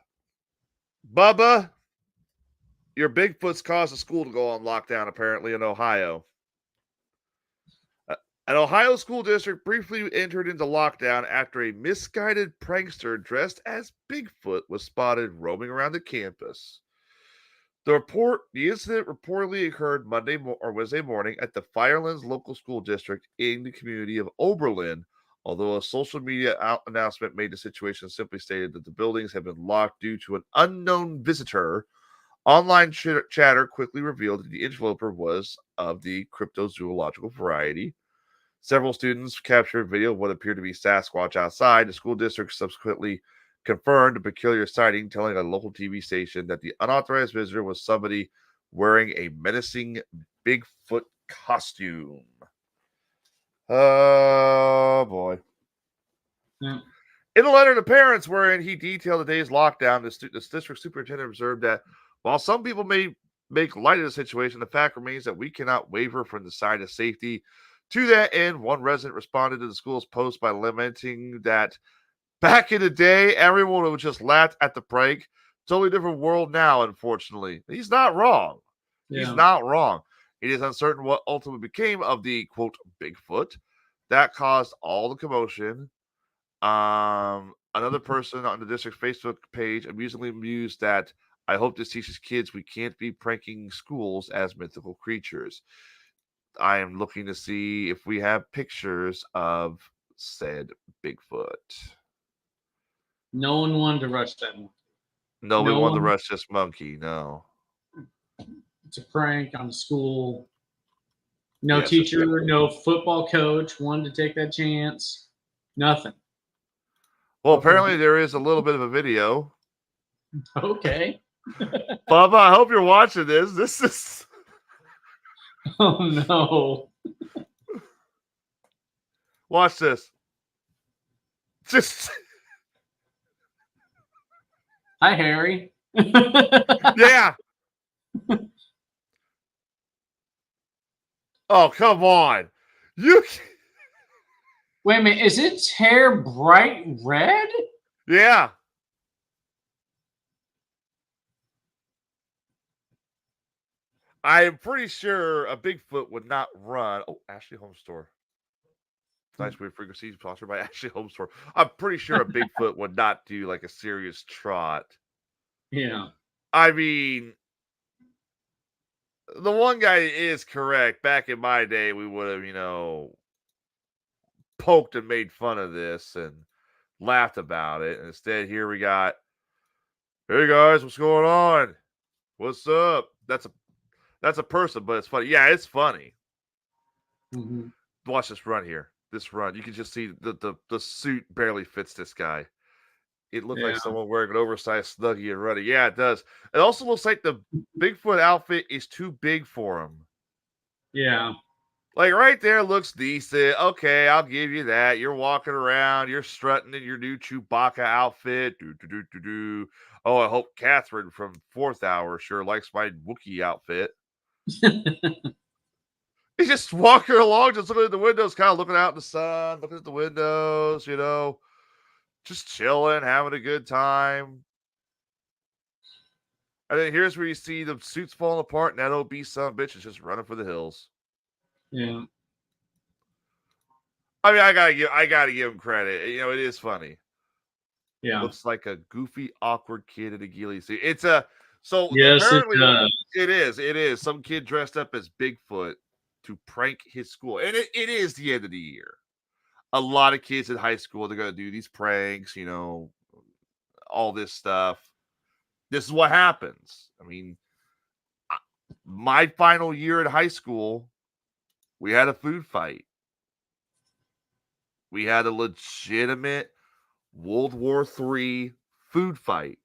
your Bigfoot's caused a school to go on lockdown apparently in Ohio. An Ohio school district briefly entered into lockdown after a misguided prankster dressed as Bigfoot was spotted roaming around the campus. The incident reportedly occurred Monday or Wednesday morning at the Firelands local school district in the community of Oberlin. Although a social media announcement made the situation simply stated that the buildings have been locked due to an unknown visitor, online chatter quickly revealed that the interloper was of the cryptozoological variety. Several students captured video of what appeared to be Sasquatch outside. The school district subsequently confirmed a peculiar sighting, telling a local TV station that the unauthorized visitor was somebody wearing a menacing Bigfoot costume. Oh, boy. Yeah. In a letter to parents wherein he detailed the day's lockdown, the district superintendent observed that while some people may make light of the situation, the fact remains that we cannot waver from the side of safety. To that end, one resident responded to the school's post by lamenting that back in the day, everyone would just laugh at the prank. Totally different world now, unfortunately. He's not wrong. He's not wrong. It is uncertain what ultimately became of the, quote, Bigfoot. That caused all the commotion. Another person on the district's Facebook page amusingly mused that I hope this teaches kids we can't be pranking schools as mythical creatures. I am looking to see if we have pictures of said Bigfoot. No one wanted to rush that monkey. Nobody wanted to rush this monkey, no. It's a prank on the school. No teacher, no football coach wanted to take that chance. Nothing. Well, apparently there is a little bit of a video. Okay. Bubba, I hope you're watching this. This is... Oh, no. Watch this. Just... Hi, Harry. Yeah. Oh, come on. You... Wait a minute. Is its hair bright red? Yeah. I am pretty sure a Bigfoot would not run. Oh, Ashley Home Store. Nice weird frequency sponsored by Ashley Home Store. I'm pretty sure a Bigfoot would not do like a serious trot. Yeah. I mean, the one guy is correct. Back in my day, we would have, poked and made fun of this and laughed about it. And instead, here we got, hey guys, what's going on? What's up? That's a person, but it's funny. Yeah, it's funny. Mm-hmm. Watch this run here. This run, you can just see the suit barely fits this guy. It looked like someone wearing an oversized Snuggie and running. Yeah, it does. It also looks like the Bigfoot outfit is too big for him. Yeah. Like right there looks decent. Okay, I'll give you that. You're walking around, you're strutting in your new Chewbacca outfit. Oh, I hope Catherine from Fourth Hour sure likes my Wookiee outfit. He's just walking along, just looking at the windows, kind of looking out in the sun, looking at the windows, just chilling, having a good time. And then here's where you see the suits falling apart, and that obese son of a bitch is just running for the hills. Yeah. I mean, I gotta give him credit. It is funny. Yeah. Looks like a goofy, awkward kid in a ghillie suit. So yes, apparently it does. it is. Some kid dressed up as Bigfoot to prank his school. And it is the end of the year. A lot of kids in high school, they're going to do these pranks, all this stuff. This is what happens. I mean, my final year in high school, we had a food fight. We had a legitimate World War III food fight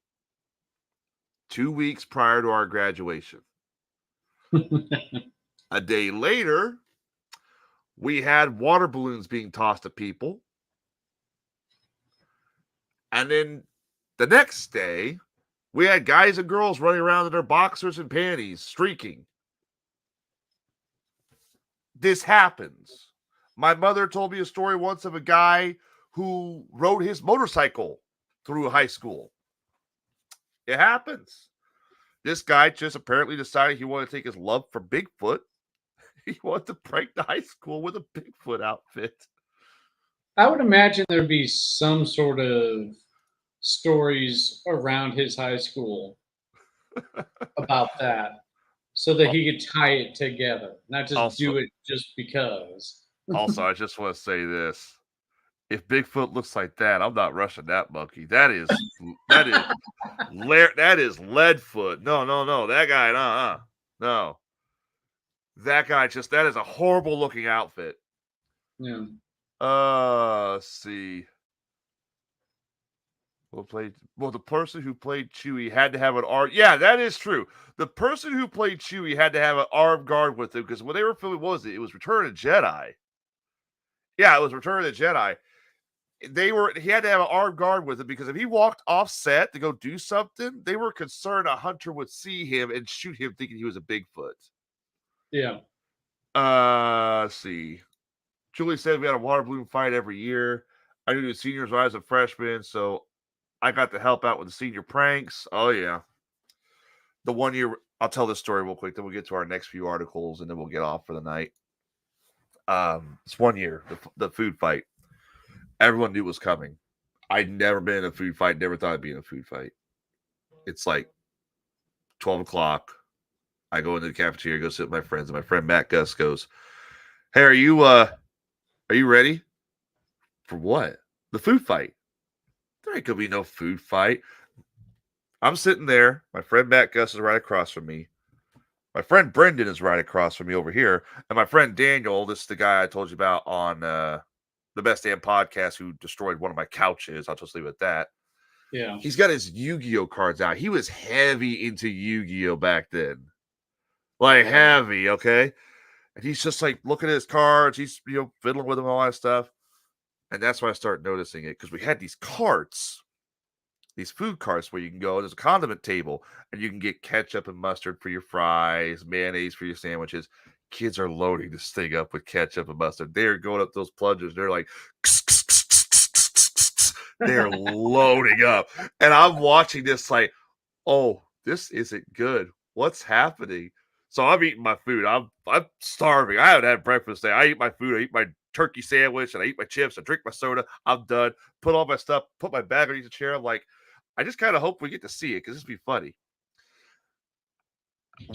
2 weeks prior to our graduation. A day later, we had water balloons being tossed at people. And then the next day, we had guys and girls running around in their boxers and panties, streaking. This happens. My mother told me a story once of a guy who rode his motorcycle through high school. It happens. This guy just apparently decided he wanted to take his love for Bigfoot. He wanted to prank the high school with a Bigfoot outfit. I would imagine there'd be some sort of stories around his high school about that so that he could tie it together, not just do it just because. Also, I just want to say this. If Bigfoot looks like that, I'm not rushing that monkey. That is Leadfoot. No. That guy, no. That guy that is a horrible looking outfit. Yeah. Let's see. Well, the person who played Chewie had to have an arm. Yeah, that is true. The person who played Chewie had to have an armed guard with him because when they were filming, what was it? It was Return of the Jedi. Yeah, it was Return of the Jedi. He had to have an armed guard with him because if he walked off set to go do something, they were concerned a hunter would see him and shoot him thinking he was a Bigfoot. Yeah. Let's see. Julie said we had a water balloon fight every year. I knew the seniors when I was a freshman, so I got to help out with the senior pranks. Oh, yeah. The one year, I'll tell this story real quick, then we'll get to our next few articles, and then we'll get off for the night. It's 1 year, the food fight. Everyone knew it was coming. I'd never been in a food fight, never thought I'd be in a food fight. It's like 12 o'clock. I go into the cafeteria, go sit with my friends, and my friend Matt Gus goes, "Hey, are you ready?" "For what?" "The food fight." "There ain't gonna be no food fight." I'm sitting there. My friend Matt Gus is right across from me. My friend Brendan is right across from me over here. And my friend Daniel, this is the guy I told you about on the Best Damn Podcast who destroyed one of my couches. I'll just leave it at that. Yeah. He's got his Yu-Gi-Oh cards out. He was heavy into Yu-Gi-Oh back then. Like heavy, okay? And he's just like looking at his cards. He's, fiddling with them and all that stuff. And that's when I started noticing it because we had these carts. These food carts where you can go, there's a condiment table, and you can get ketchup and mustard for your fries, mayonnaise for your sandwiches. Kids are loading this thing up with ketchup and mustard. They're going up those plungers. They're like, they're loading up. And I'm watching this like, oh, this isn't good. What's happening? So I'm eating my food. I'm starving. I haven't had breakfast today. I eat my food. I eat my turkey sandwich, and I eat my chips. I drink my soda. I'm done. Put all my stuff, put my bag underneath the chair. I'm like, I just kind of hope we get to see it because this would be funny.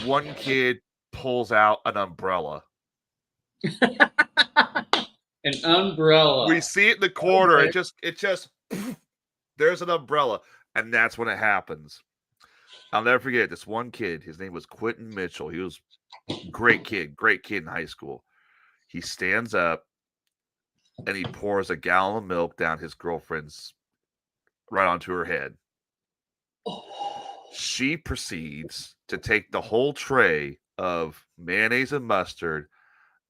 One kid pulls out an umbrella. An umbrella. We see it in the corner. Okay. It just there's an umbrella, and that's when it happens. I'll never forget this one kid. His name was Quentin Mitchell. He was great kid in high school. He stands up and he pours a gallon of milk down his girlfriend's right onto her head. She proceeds to take the whole tray of mayonnaise and mustard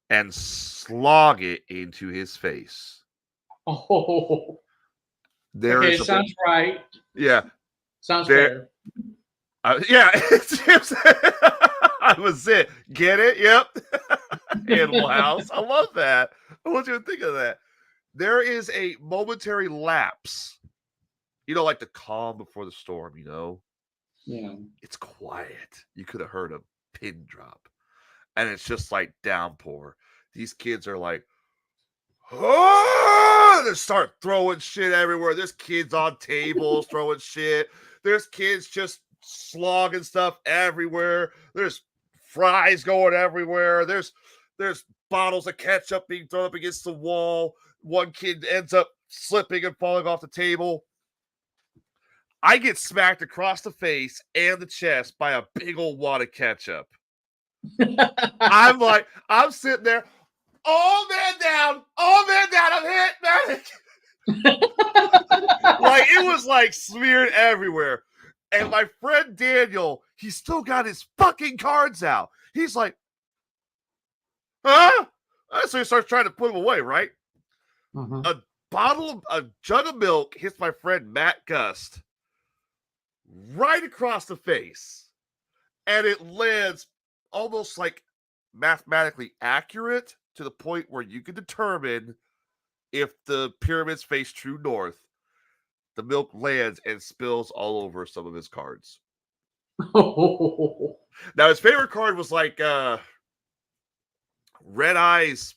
and slog it into his face. Oh, okay, sounds right. Yeah, sounds fair. Yeah, I was it. Get it? Yep. Animal House. I love that. I want you to think of that. There is a momentary lapse. Like the calm before the storm, Yeah. It's quiet. You could have heard a pin drop. And it's just like downpour. These kids are like, oh, they start throwing shit everywhere. There's kids on tables throwing shit. There's kids just slogging stuff everywhere. There's fries going everywhere. There's bottles of ketchup being thrown up against the wall. One kid ends up slipping and falling off the table. I get smacked across the face and the chest by a big old wad of ketchup. I'm sitting there, all man down, I'm hit, man. Like it was like smeared everywhere. And my friend Daniel, he still got his fucking cards out. He's like, huh? So he starts trying to put them away, right? Mm-hmm. A jug of milk hits my friend Matt Gust right across the face. And it lands almost like mathematically accurate to the point where you can determine if the pyramids face true north. The milk lands and spills all over some of his cards. Now, his favorite card was like Red Eyes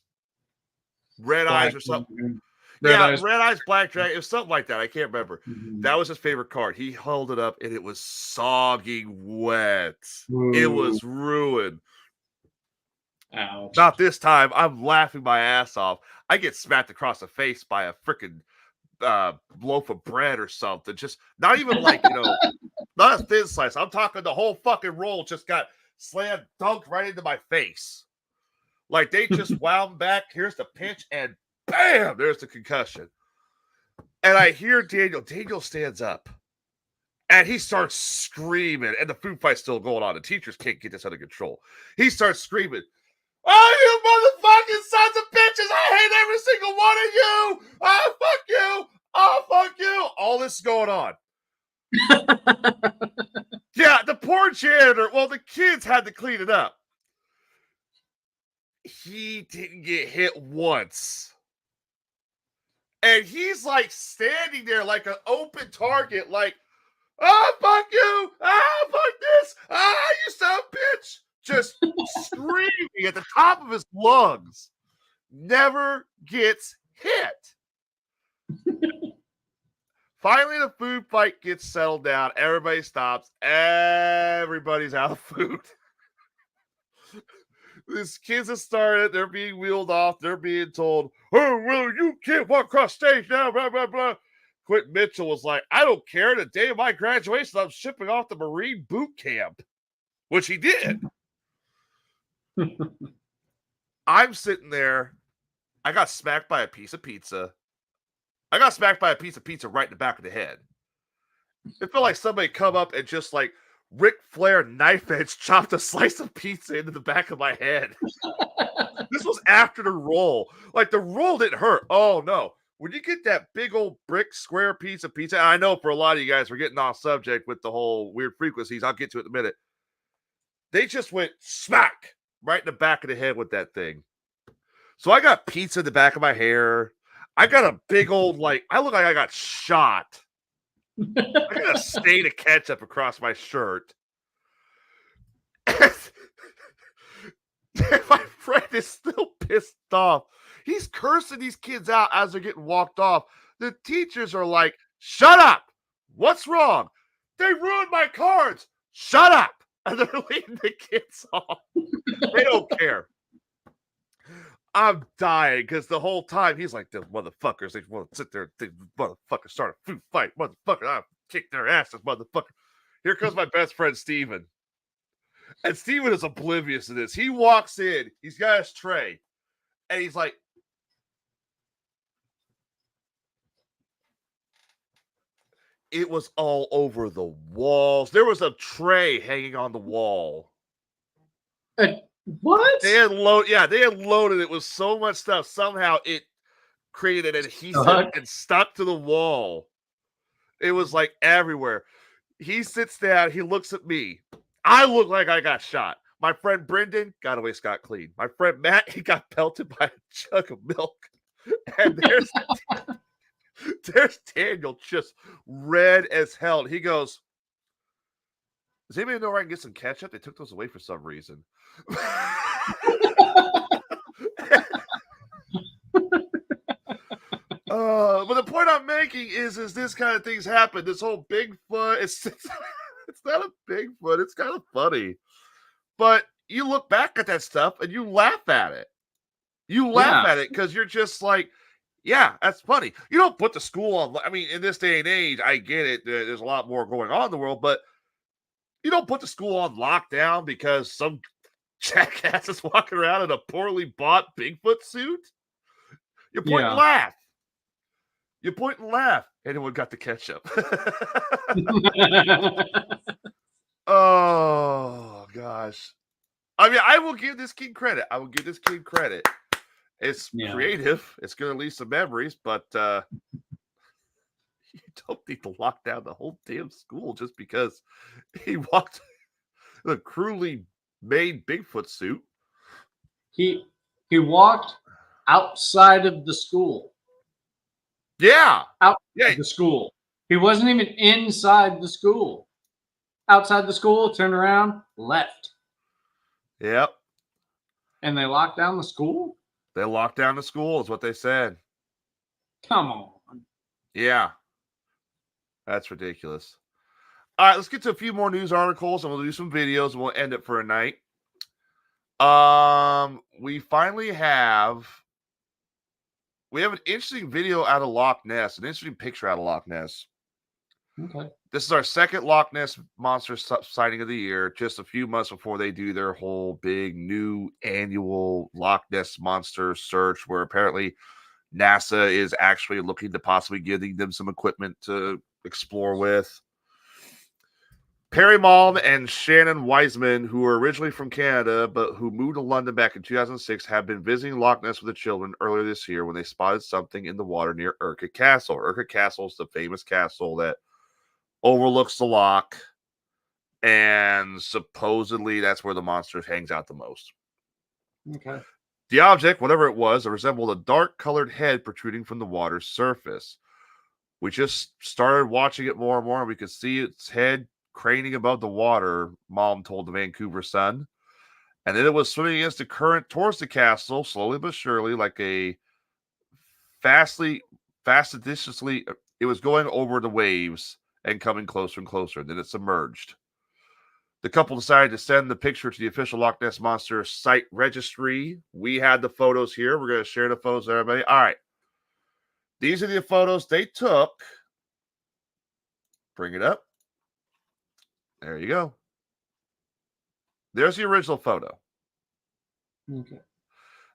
or something. Red Eyes, Black Dragon. It was something like that. I can't remember. Mm-hmm. That was his favorite card. He held it up, and it was sogging wet. Ooh. It was ruined. Ouch. Not this time. I'm laughing my ass off. I get smacked across the face by a freaking loaf of bread or something. Just not even like, not a thin slice. I'm talking the whole fucking roll just got slammed, dunked right into my face. Like they just wound back. Here's the pinch, and bam, there's the concussion. And I hear Daniel. Daniel stands up, and he starts screaming. And the food fight's still going on. The teachers can't get this under control. He starts screaming, "Oh, you motherfucking sons of bitches! I hate every single one of you! Oh, fuck you! Oh, fuck you!" All this is going on. Yeah, the poor janitor. Well, the kids had to clean it up. he didn't get hit once. And he's like standing there like an open target, like, oh, fuck you! Ah, fuck this! Ah, you son of a bitch! Just screaming at the top of his lungs. Never gets hit. Finally, the food fight gets settled down. Everybody stops. Everybody's out of food. These kids have started. They're being wheeled off. They're being told, oh, well, you can't walk across stage now, blah, blah, blah. Quentin Mitchell was like, I don't care. The day of my graduation, I'm shipping off the Marine boot camp, which he did. I'm sitting there. I got smacked by a piece of pizza. I got smacked by a piece of pizza right in the back of the head. It felt like somebody come up and just like Ric Flair knife edge chopped a slice of pizza into the back of my head. This was after the roll. Like, the roll didn't hurt. Oh, no. When you get that big old brick square piece of pizza, I know for a lot of you guys, we're getting off subject with the whole weird frequencies. I'll get to it in a minute. They just went smack right in the back of the head with that thing. So I got pizza in the back of my hair. I got a big old, like, I look like I got shot. I got a stain of ketchup across my shirt. My friend is still pissed off. He's cursing these kids out as they're getting walked off. The teachers are like, shut up. What's wrong? They ruined my cards. Shut up. And they're leading the kids off. They don't care. I'm dying because the whole time he's like, the motherfuckers, they want to sit there and think, motherfuckers start a food fight. Motherfucker, I'll kick their asses, motherfucker. Here comes my best friend, Steven. And Steven is oblivious to this. He walks in, he's got his tray, and he's like, it was all over the walls. There was a tray hanging on the wall. What? They had loaded it with so much stuff. Somehow it created an adhesive and stuck to the wall. It was like everywhere. He sits down. He looks at me. I look like I got shot. My friend Brendan got away scot-clean. My friend Matt, he got pelted by a jug of milk. And there's Daniel, just red as hell. He goes, does anybody know where I can get some ketchup? They took those away for some reason. But the point I'm making is this kind of things happen. This whole Bigfoot, it's not a Bigfoot. It's kind of funny. But you look back at that stuff and you laugh at it. You laugh at it because you're just like, yeah, that's funny. You don't put the school on. I mean, in this day and age, I get it. There's a lot more going on in the world, but you don't put the school on lockdown because some jackass is walking around in a poorly bought Bigfoot suit. You point and laugh. You point and laugh. Anyone got the ketchup? Oh, gosh. I mean, I will give this kid credit. It's creative. It's going to leave some memories, but you don't need to lock down the whole damn school just because he walked in a cruelly made Bigfoot suit. He walked outside of the school. Yeah. Out of the school. He wasn't even inside the school. Outside the school, turned around, left. Yep. And they locked down the school? They locked down the school is what they said. Come on. Yeah. That's ridiculous. All right, let's get to a few more news articles and we'll do some videos and we'll end it for a night. We finally have an interesting video out of Loch Ness, an interesting picture out of Loch Ness. Okay. This is our second Loch Ness monster sighting of the year, just a few months before they do their whole big new annual Loch Ness monster search, where apparently NASA is actually looking to possibly giving them some equipment to explore with. Perry Malm and Shannon Wiseman, who are originally from Canada, but who moved to London back in 2006, have been visiting Loch Ness with the children earlier this year when they spotted something in the water near Urquhart Castle. Urquhart Castle is the famous castle that overlooks the loch, and supposedly that's where the monster hangs out the most. Okay. The object, whatever it was, it resembled a dark-colored head protruding from the water's surface. We just started watching it more and more, and we could see its head craning above the water, Mom told the Vancouver Sun. And then it was swimming against the current towards the castle, slowly but surely, like a fastidiously. It was going over the waves and coming closer and closer. Then it submerged. The couple decided to send the picture to the official Loch Ness Monster site registry. We had the photos here. We're going to share the photos with everybody. All right. These are the photos they took. Bring it up. There you go. There's the original photo. Okay.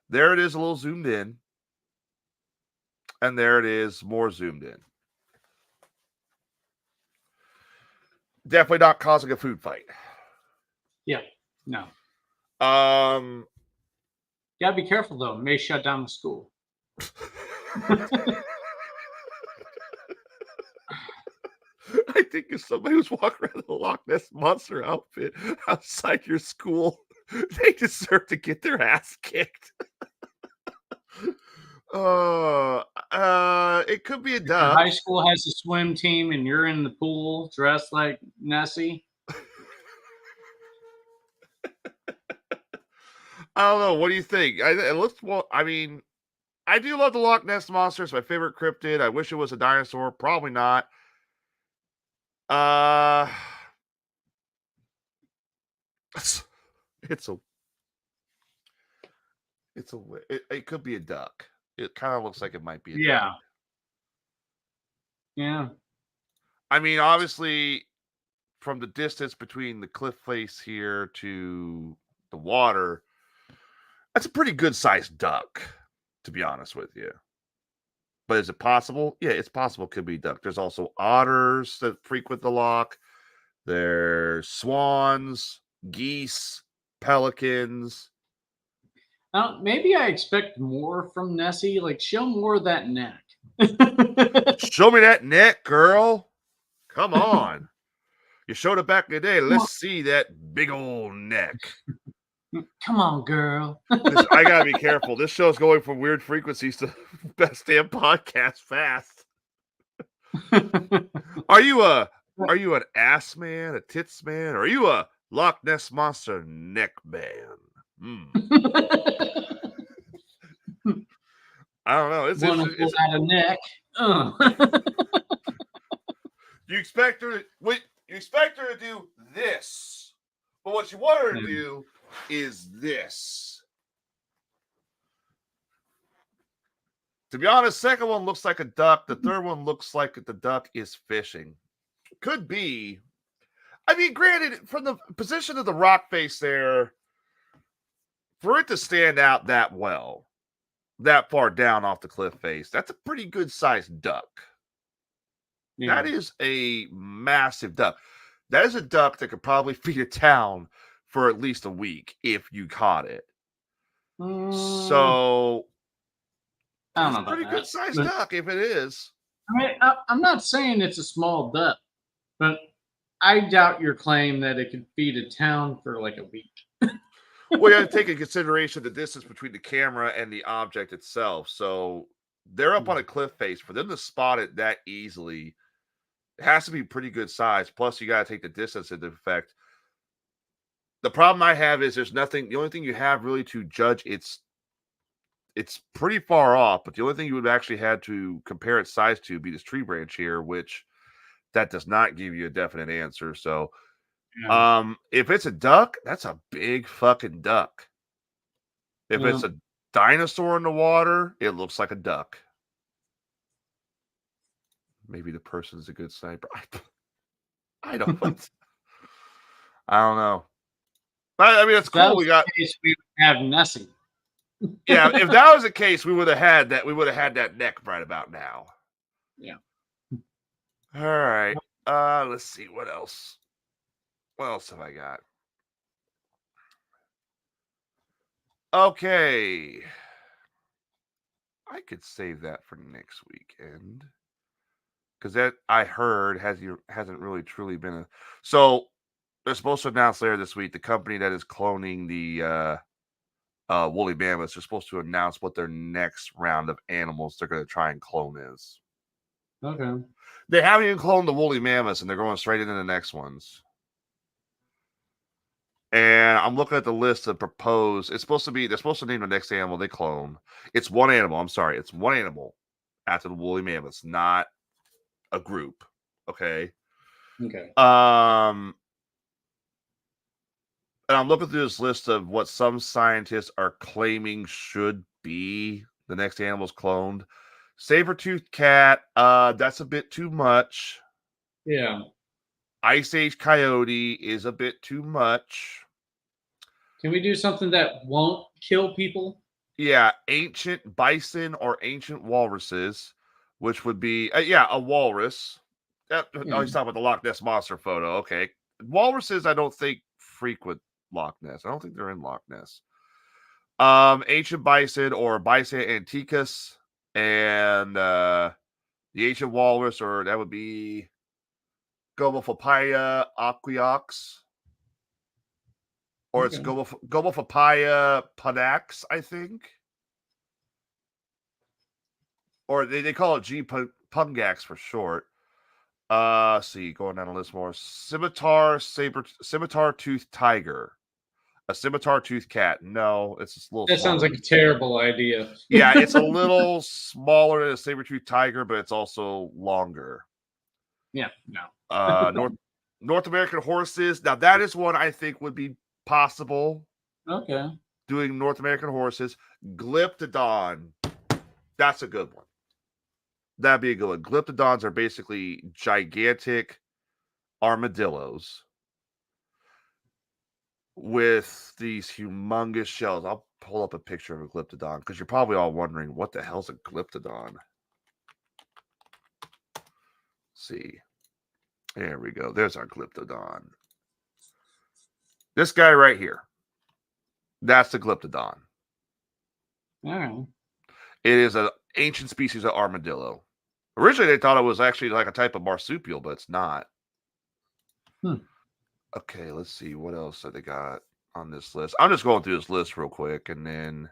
There it is, a little zoomed in. And there it is, more zoomed in. Definitely not causing a food fight. Yeah. No. Gotta be careful though. It may shut down the school. I think if somebody was walking around in a Loch Ness Monster outfit outside your school, they deserve to get their ass kicked. It could be a duck. High school has a swim team, and you're in the pool dressed like Nessie. I don't know. What do you think? It looks well. I mean, I do love the Loch Ness Monster. It's my favorite cryptid. I wish it was a dinosaur. Probably not. It could be a duck. It kind of looks like it might be a duck. Yeah. I mean, obviously, from the distance between the cliff face here to the water, that's a pretty good sized duck, to be honest with you. But is it possible? Yeah, it's possible. It could be duck. There's also otters that frequent the loch. There's swans, geese, pelicans. Maybe I expect more from Nessie. Like, show more of that neck. Show me that neck, girl. Come on. You showed it back in the day. Let's see that big old neck. Come on, girl. I gotta be careful. This show's going from weird frequencies to best damn podcast fast. Are you an ass man, a tits man, or are you a Loch Ness Monster neck man? I don't know. It's out a neck. You expect her to do this, but what you want her to do is this. To be honest, second one looks like a duck. The third one looks like the duck is fishing. Could be. I mean, granted, from the position of the rock face there, for it to stand out that well, that far down off the cliff face, that's a pretty good sized duck. Yeah. That is a massive duck. That is a duck that could probably feed a town for at least a week if you caught it. So I don't know. It's a pretty good sized duck if it is. I mean, I'm not saying it's a small duck, but I doubt your claim that it could feed a town for like a week. Well, you have to take into consideration the distance between the camera and the object itself. So they're up on a cliff face. For them to spot it that easily, it has to be pretty good size. Plus, you got to take the distance into effect. The problem I have is there's nothing. The only thing you have really to judge it's pretty far off. But the only thing you would actually had to compare its size to be this tree branch here, which that does not give you a definite answer. So. Yeah. If it's a duck, that's a big fucking duck. If it's a dinosaur in the water, it looks like a duck. Maybe the person's a good sniper. I don't know. I mean, it's cool. We would have Nessie. Yeah, if that was the case, we would have had that. We would have had that neck right about now. Yeah. All right. Let's see what else. What else have I got? Okay. I could save that for next weekend. Because that, I heard, hasn't really truly been a... So, they're supposed to announce later this week the company that is cloning the woolly mammoths are supposed to announce what their next round of animals they're going to try and clone is. Okay. They haven't even cloned the woolly mammoths, and they're going straight into the next ones. And I'm looking at the list of proposed. They're supposed to name the next animal they clone. It's one animal. I'm sorry. It's one animal after the woolly mammoths, not a group. Okay. Okay. And I'm looking through this list of what some scientists are claiming should be the next animals cloned. Saber-toothed cat, that's a bit too much. Yeah. Ice Age coyote is a bit too much. Can we do something that won't kill people? Yeah, ancient bison or ancient walruses, which would be, a walrus. Oh, he's talking about the Loch Ness Monster photo. Okay. Walruses, I don't think frequent Loch Ness. I don't think they're in Loch Ness. Ancient bison or Bison antiquus, and the ancient walrus, or that would be Gomophapaia aquiox, or it's Gomophapaia panax, I think, or they call it G. pungax for short. See, going down the list more. Scimitar tooth tiger. A scimitar tooth cat. No, it's a little. That sounds like a terrible idea. Yeah, it's a little smaller than a saber-toothed tiger, but it's also longer. Yeah, no. North American horses. Now that is one I think would be possible. Okay. Doing North American horses. Glyptodon. That's a good one. That'd be a good one. Glyptodons are basically gigantic armadillos with these humongous shells. I'll pull up a picture of a glyptodon because you're probably all wondering what the hell's a glyptodon. See, there we go. There's our glyptodon. This guy right here. That's the glyptodon. All right. It is an ancient species of armadillo. Originally, they thought it was actually like a type of marsupial, but it's not. Okay, let's see. What else have they got on this list? I'm just going through this list real quick, and then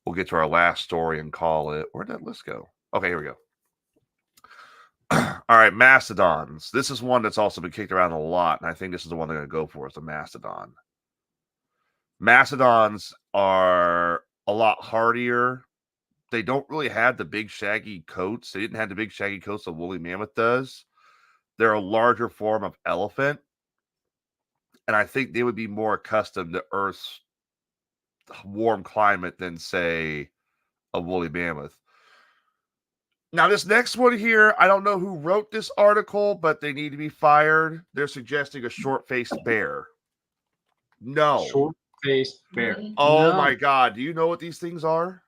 we'll get to our last story and call it. Where'd that list go? Okay, here we go. All right, mastodons. This is one that's also been kicked around a lot, and I think this is the one they're going to go for, is the mastodon. Mastodons are a lot hardier. They don't really have the big shaggy coats. They didn't have the big shaggy coats that woolly mammoth does. They're a larger form of elephant. And I think they would be more accustomed to Earth's warm climate than, say, a woolly mammoth. Now, this next one here, I don't know who wrote this article, but they need to be fired. They're suggesting a short-faced bear. No. Short-faced bear. Oh, my God. Do you know what these things are?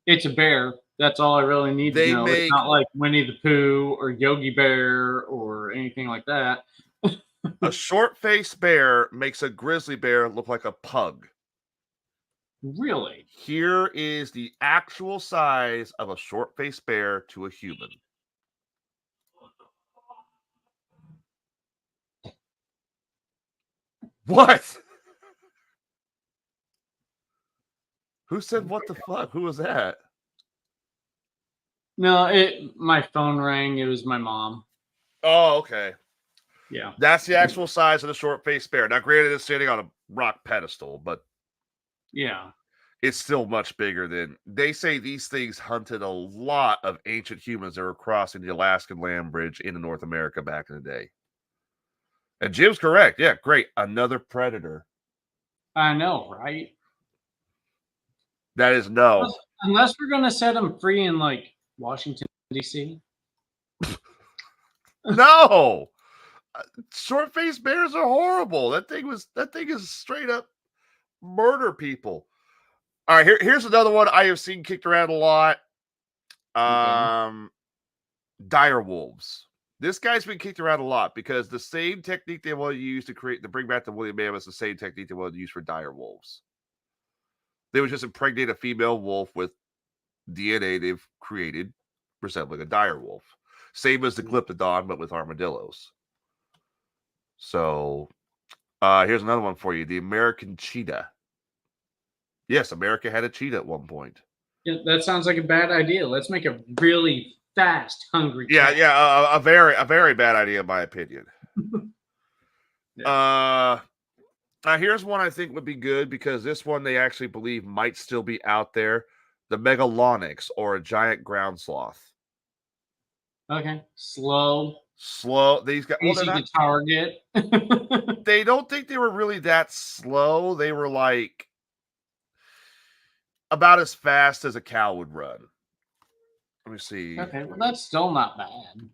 It's a bear. That's all I really need to know. It's not like Winnie the Pooh or Yogi Bear or anything like that. A short-faced bear makes a grizzly bear look like a pug. Really? Here is the actual size of a short-faced bear to a human. What? Who said what the fuck? Who was that? No, my phone rang. It was my mom. Oh, okay. Yeah. That's the actual size of the short-faced bear. Now, granted, it's sitting on a rock pedestal, but yeah, it's still much bigger than... They say these things hunted a lot of ancient humans that were crossing the Alaskan land bridge into North America back in the day. And Jim's correct. Yeah, great. Another predator. I know, right? That is no. Unless we're going to set them free in, like, Washington, D.C. No! Short-faced bears are horrible. That thing is straight up murder people. All right, here's another one I have seen kicked around a lot. Dire wolves. This guy's been kicked around a lot because the same technique they want to use to bring back the woolly mammoth is the same technique they want to use for dire wolves. They would just impregnate a female wolf with DNA they've created resembling a dire wolf. Same as the glyptodon, but with armadillos. So, Here's another one for you. The American cheetah. Yes, America had a cheetah at one point. Yeah, that sounds like a bad idea. Let's make a really fast, hungry cat. Yeah, a very bad idea in my opinion. Yeah. Now here's one I think would be good because this one they actually believe might still be out there. The Megalonyx, or a giant ground sloth. Okay. Slow. These guys Easy to target. They don't think they were really that slow. They were like about as fast as a cow would run. Let me see. Okay, well that's still not bad.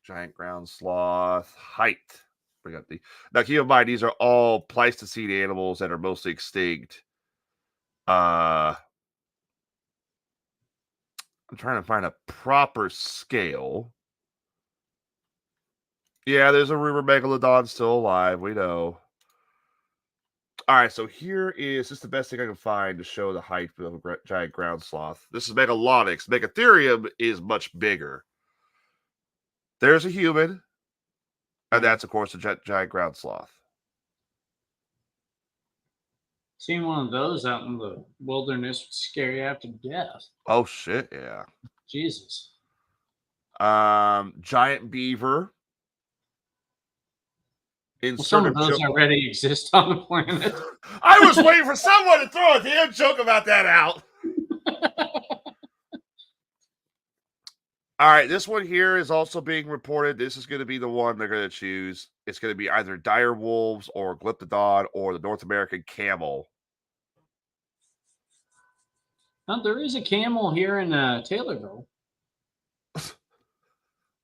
Giant ground sloth height. Bring up now. Keep in mind these are all Pleistocene animals that are mostly extinct. I'm trying to find a proper scale. Yeah, there's a rumor Megalodon still alive. We know. All right, so here is just the best thing I can find to show the height of a giant ground sloth. This is Megalonyx. Megatherium is much bigger. There's a human, and that's, of course, a giant ground sloth. Seeing one of those out in the wilderness would scare you half to death. Oh, shit, yeah. Jesus. Giant beaver. Well, some of those already exist on the planet. I was waiting for someone to throw a damn joke about that out. All right, this one here is also being reported. This is going to be the one they're going to choose. It's going to be either dire wolves or glyptodon or the North American camel. Now, there is a camel here in Taylorville.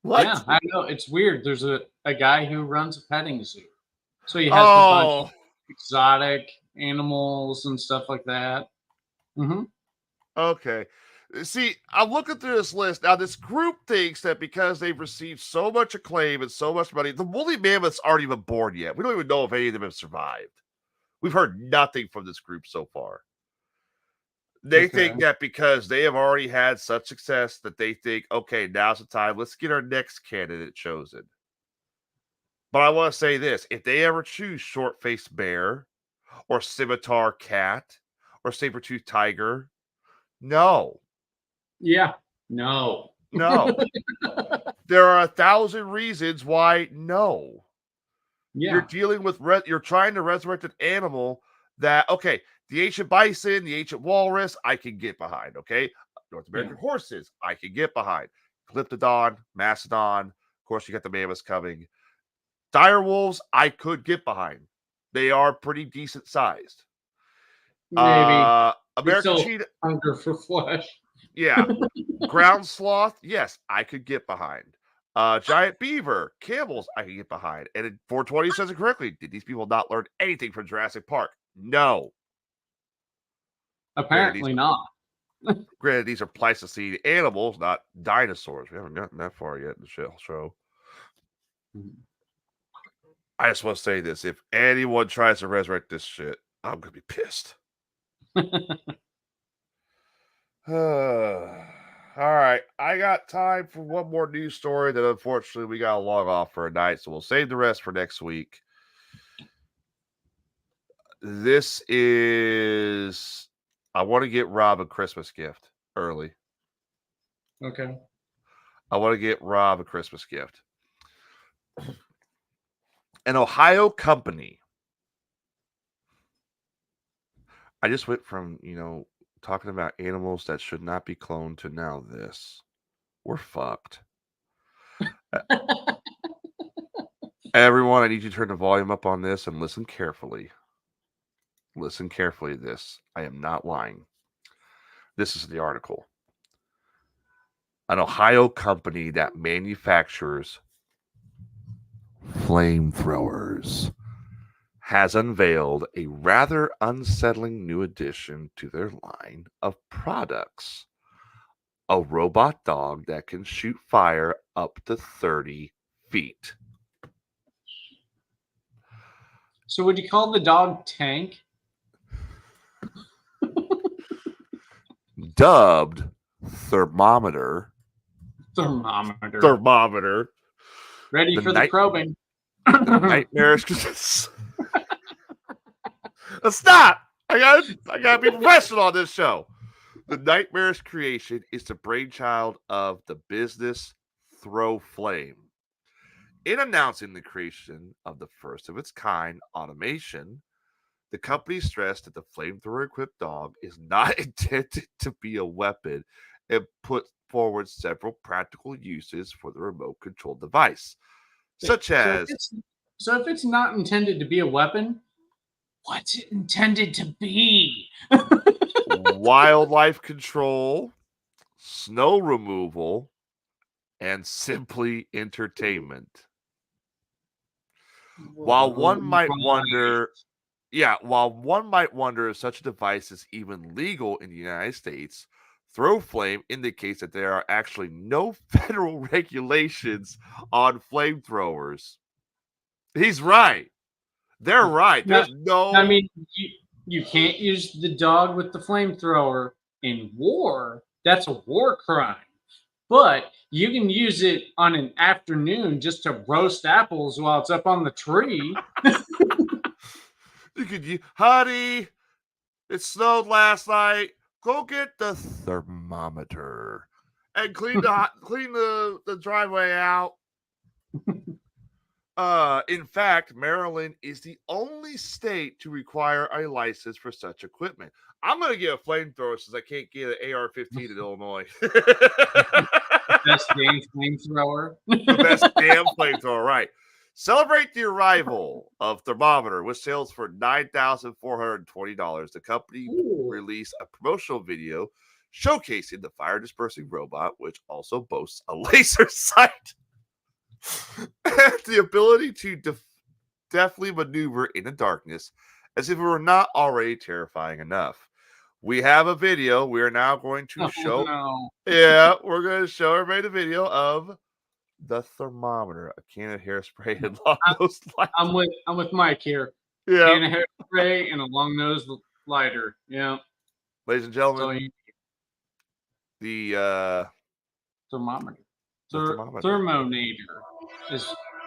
What? Yeah, I know. It's weird. There's a guy who runs a petting zoo. So he has a bunch of exotic animals and stuff like that. Mm-hmm. Okay. See, I'm looking through this list. Now, this group thinks that because they've received so much acclaim and so much money, the woolly mammoths aren't even born yet. We don't even know if any of them have survived. We've heard nothing from this group so far. They think that because they have already had such success that they think, okay, now's the time. Let's get our next candidate chosen. But I want to say this. If they ever choose short-faced bear or scimitar cat or saber-toothed tiger, no. Yeah. No. There are 1,000 reasons why no. Yeah. You're dealing with, you're trying to resurrect an animal that, okay, the ancient bison, the ancient walrus, I can get behind, okay? North American horses, I can get behind. Glyptodon, Mastodon, of course, you got the mammoths coming. Dire wolves, I could get behind. They are pretty decent sized. Maybe. American cheetah. Hunger for flesh. Yeah. Ground sloth, yes, I could get behind. Giant beaver, camels, I could get behind. And 420 says it correctly. Did these people not learn anything from Jurassic Park? No. Apparently not. Granted, these are Pleistocene animals, not dinosaurs. We haven't gotten that far yet in the show. I just want to say this. If anyone tries to resurrect this shit, I'm going to be pissed. All right. I got time for one more news story that unfortunately we got to log off for a night, so we'll save the rest for next week. This is... I want to get Rob a Christmas gift early. Okay. I want to get Rob a Christmas gift. An Ohio company. I just went from, talking about animals that should not be cloned to now this. We're fucked. Everyone, I need you to turn the volume up on this and listen carefully. Listen carefully to this. I am not lying. This is the article. An Ohio company that manufactures flamethrowers has unveiled a rather unsettling new addition to their line of products. A robot dog that can shoot fire up to 30 feet. So would you call the dog Tank? Dubbed Thermometer. Ready for the probing. The nightmarish. Stop! I gotta be professional on this show. The nightmarish creation is the brainchild of the business Throw Flame. In announcing the creation of the first of its kind automation, the company stressed that the flamethrower-equipped dog is not intended to be a weapon and put forward several practical uses for the remote-controlled device, such as so if it's not intended to be a weapon, what's it intended to be? wildlife control, snow removal, and simply entertainment. While one might wonder if such a device is even legal in the United States, Throw Flame indicates that there are actually no federal regulations on flamethrowers. He's right. They're right. There's no. I mean, you can't use the dog with the flamethrower in war. That's a war crime. But you can use it on an afternoon just to roast apples while it's up on the tree. You could, honey, it snowed last night. Go get the thermometer and clean the driveway out. In fact, Maryland is the only state to require a license for such equipment. I'm gonna get a flamethrower since I can't get an AR-15 in Illinois. Best damn flamethrower. The best damn flamethrower, right? Celebrate the arrival of Thermometer with sales for $9,420. The company released a promotional video showcasing the fire dispersing robot, which also boasts a laser sight and the ability to deftly maneuver in the darkness as if it were not already terrifying enough. We have a video. We are now going to show. No. Yeah, we're going to show everybody the video of the Thermometer, a can of hairspray and long nose lighter. I'm with Mike here. Yeah, can of hairspray and a long nose lighter. Yeah, ladies and gentlemen, the thermometer. Thermometer. Thermonator is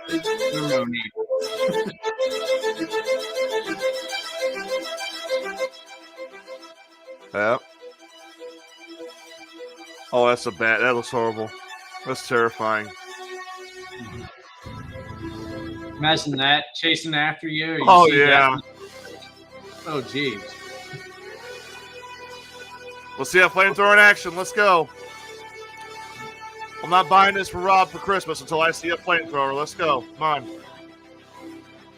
thermonator. Yep. Oh, that's that looks horrible. That's terrifying. Imagine that chasing after you. Oh yeah. Oh geez. We'll see a flamethrower in action. Let's go. I'm not buying this for Rob for Christmas until I see a flamethrower. Let's go. Come on.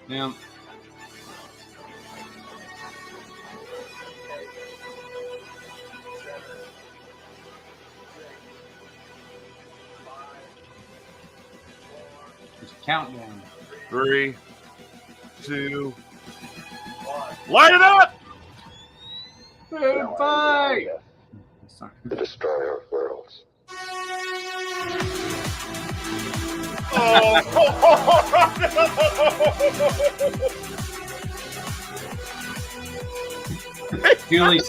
Yeah. Countdown. 3, 2, 1. Light it up! Fight! The destroyer of worlds. Oh! Julie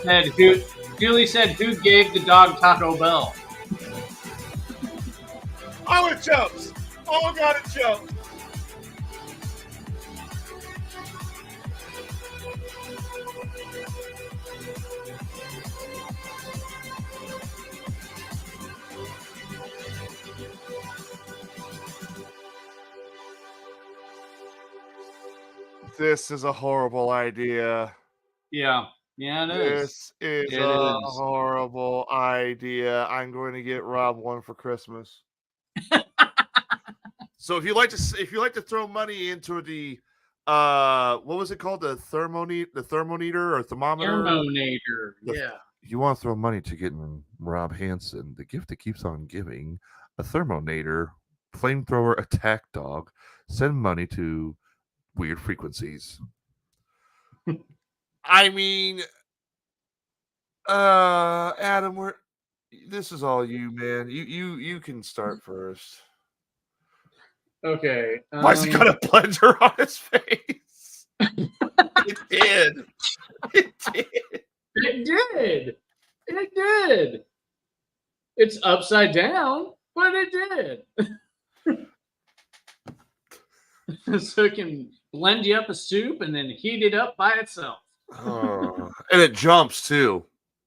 said, who gave the dog Taco Bell? Oh, it jumps! Oh, God, it jumped! This is a horrible idea. Yeah, it is. This is a horrible idea. I'm going to get Rob one for Christmas. So if you like to throw money into the what was it called, the thermometer or thermometer? Thermonator. Yeah. You want to throw money to get Rob Hansen, the gift that keeps on giving, a Thermonator flamethrower attack dog. Send money to weird frequencies. I mean, Adam, this is all you, man. You can start first. Okay. Why's he got a plunger on his face? It did. It did. It did. It's upside down, but it did. So it can blend you up a soup and then heat it up by itself. And it jumps too.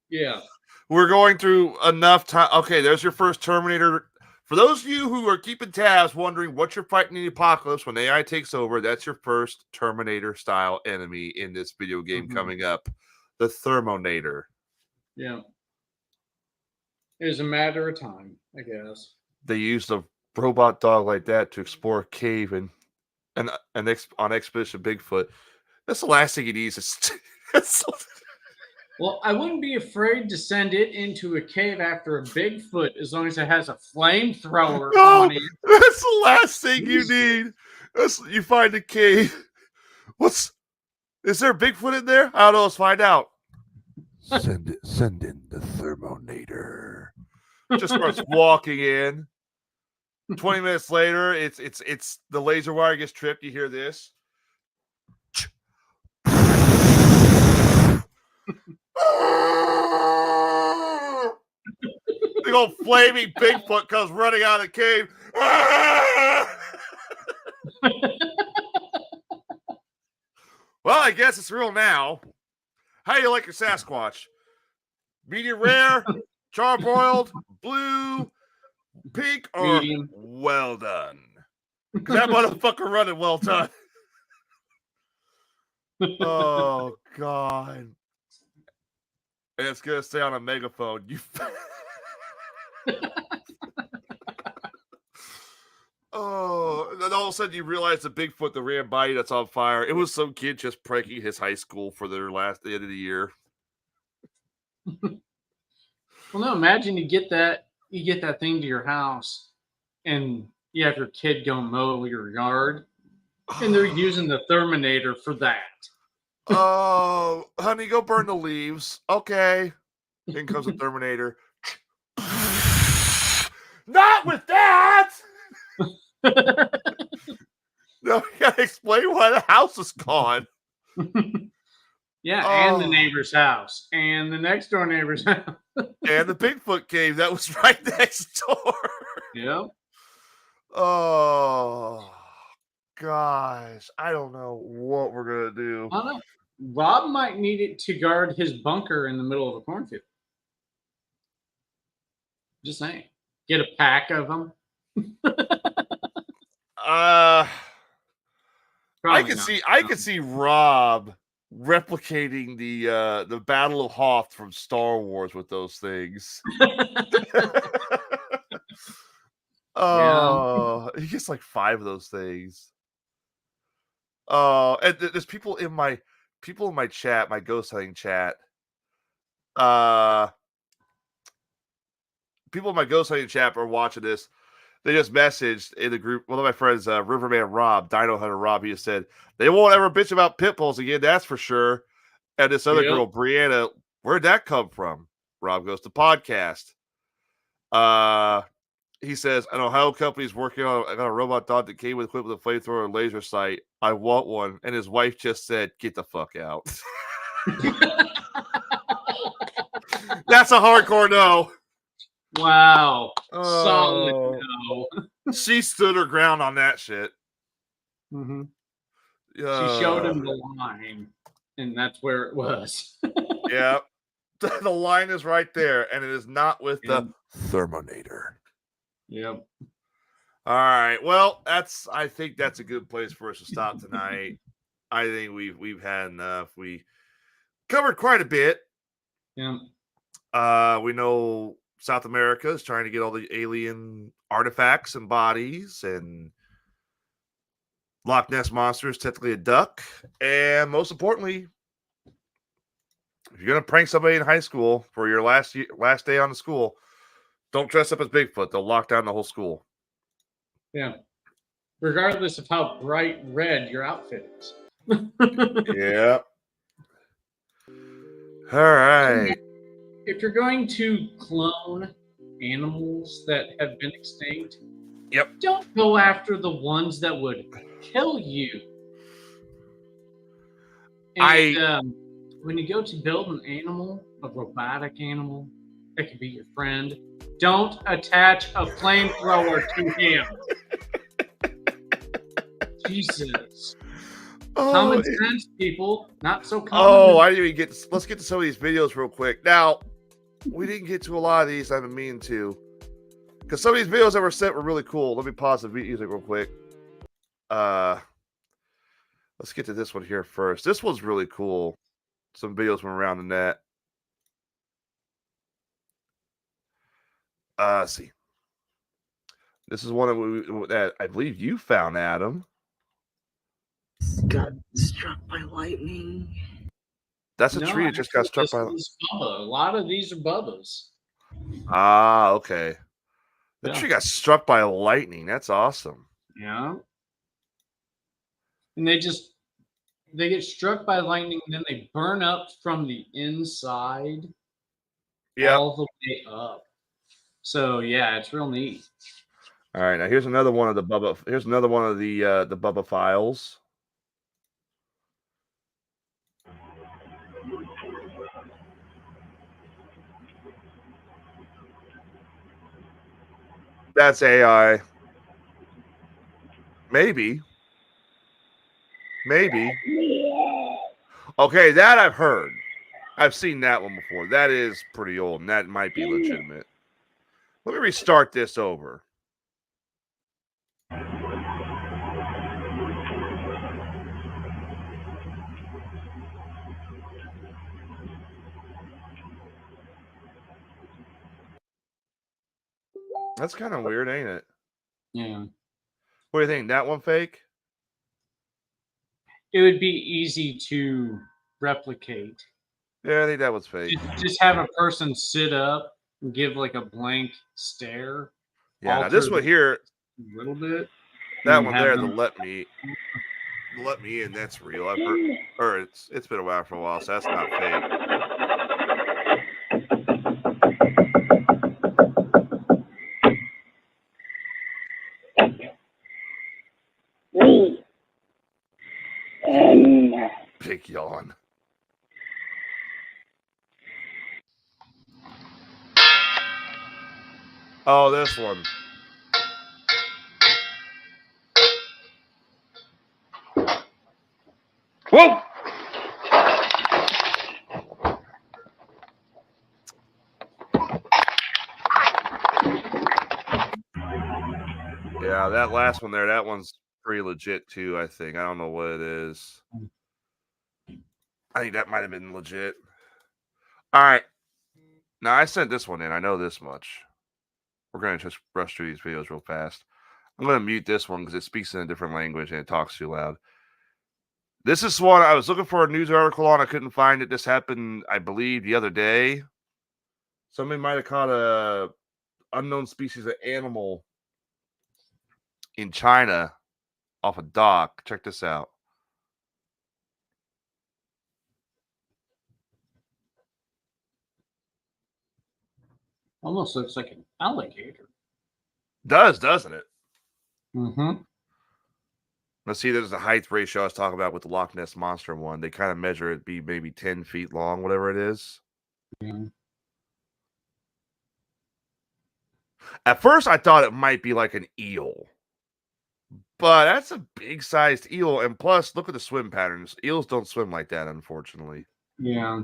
Yeah. We're going through enough time. Okay, there's your first Terminator. For those of you who are keeping tabs, wondering what you're fighting in the apocalypse when AI takes over, that's your first Terminator-style enemy in this video game coming up. The Thermonator. Yeah. It was a matter of time, I guess. They used a robot dog like that to explore a cave and on Expedition Bigfoot. That's the last thing he needs. Well, I wouldn't be afraid to send it into a cave after a Bigfoot as long as it has a flamethrower on it. That's the last thing you need. You find a cave. Is there a Bigfoot in there? I don't know. Let's find out. Send in the Thermonator. Just starts walking in. 20 minutes later, it's the laser wire gets tripped. You hear this. Big old flaming Bigfoot comes running out of the cave. Well, I guess it's real now. How do you like your Sasquatch? Medium rare, charbroiled, blue, pink, or medium? Well done? That motherfucker running well done. Oh, God. And it's going to stay on a megaphone. Oh, and then all of a sudden you realize the Bigfoot that ran by you that's on fire. It was some kid just pranking his high school for the end of the year. Well, no, imagine you get that thing to your house and you have your kid go mow your yard and they're using the Thermonator for that. Oh, honey, go burn the leaves. Okay. In comes the Terminator. Not with that! No, you gotta explain why the house is gone. Yeah, and the neighbor's house, and the next door neighbor's house. And the Bigfoot cave that was right next door. Yep. Oh, gosh. I don't know what we're going to do. I don't know. Rob might need it to guard his bunker in the middle of a cornfield. Just saying. Get a pack of them. I could see Rob replicating the Battle of Hoth from Star Wars with those things. Oh, he gets like 5 of those things. Oh, and there's people in my chat, my ghost hunting chat. People in my ghost hunting chat are watching this. They just messaged in the group. One of my friends, Riverman Rob, Dino Hunter Rob, he just said, they won't ever bitch about pit bulls again, that's for sure. And this other girl, Brianna, where'd that come from? Rob goes to podcast. He says, an Ohio company is working on a robot dog that came equipped with a flamethrower and laser sight. I want one. And his wife just said, get the fuck out. That's a hardcore no. Wow. Solid no. She stood her ground on that shit. Mm-hmm. She showed him the line, and that's where it was. Yeah. The line is right there, and it is not with the Thermonator. Yep. All right. Well, I think that's a good place for us to stop tonight. I think we've had enough. We covered quite a bit. Yeah. We know South America is trying to get all the alien artifacts and bodies, and Loch Ness Monster is technically a duck. And most importantly, if you're going to prank somebody in high school for your last day on the school, don't dress up as Bigfoot. They'll lock down the whole school. Yeah. Regardless of how bright red your outfit is. Yeah. All right. If you're going to clone animals that have been extinct, don't go after the ones that would kill you. And when you go to build an animal, a robotic animal, that could be your friend, don't attach a flamethrower to him. Jesus. Common sense, people. Not so common. Oh, I didn't even get. Let's get to some of these videos real quick. Now, we didn't get to a lot of these. I've been meaning to, because some of these videos that were sent were really cool. Let me pause the music real quick. Let's get to this one here first. This one's really cool. Some videos from around the net. Let's see. This is one that I believe you found, Adam. Got struck by lightning. That's a tree that just got struck by. A lot of these are Bubba's. Ah, okay. The tree got struck by lightning. That's awesome. Yeah. And they get struck by lightning and then they burn up from the inside. Yeah. All the way up. So yeah, it's real neat. All right, now here's another one of the Bubba. Here's another one of the Bubba files. That's AI. Maybe. Okay, that I've heard. I've seen that one before. That is pretty old, and that might be legitimate. Let me restart this over. That's kind of weird, ain't it? Yeah. What do you think? That one fake? It would be easy to replicate. Yeah, I think that was fake. Just have a person sit up and give like a blank stare. Yeah, now this one here, a little bit. That one there, the let me in. That's real. I've heard, or it's been around for a while, so that's not fake. Big yawn. Oh, this one. Whoa! Yeah, that last one there, that one's pretty legit too, I think. I don't know what it is. I think that might have been legit. All right. Now, I sent this one in. I know this much. We're going to just rush through these videos real fast. I'm going to mute this one because it speaks in a different language and it talks too loud. This is one I was looking for a news article on. I couldn't find it. This happened, I believe, the other day. Somebody might have caught a unknown species of animal in China off a dock. Check this out. Almost looks like an alligator. Does, doesn't it? Mm-hmm. Let's see, there's a height ratio I was talking about with the Loch Ness Monster one. They kind of measure it be maybe 10 feet long, whatever it is. Mm-hmm. At first, I thought it might be like an eel. But that's a big-sized eel. And plus, look at the swim patterns. Eels don't swim like that, unfortunately. Yeah.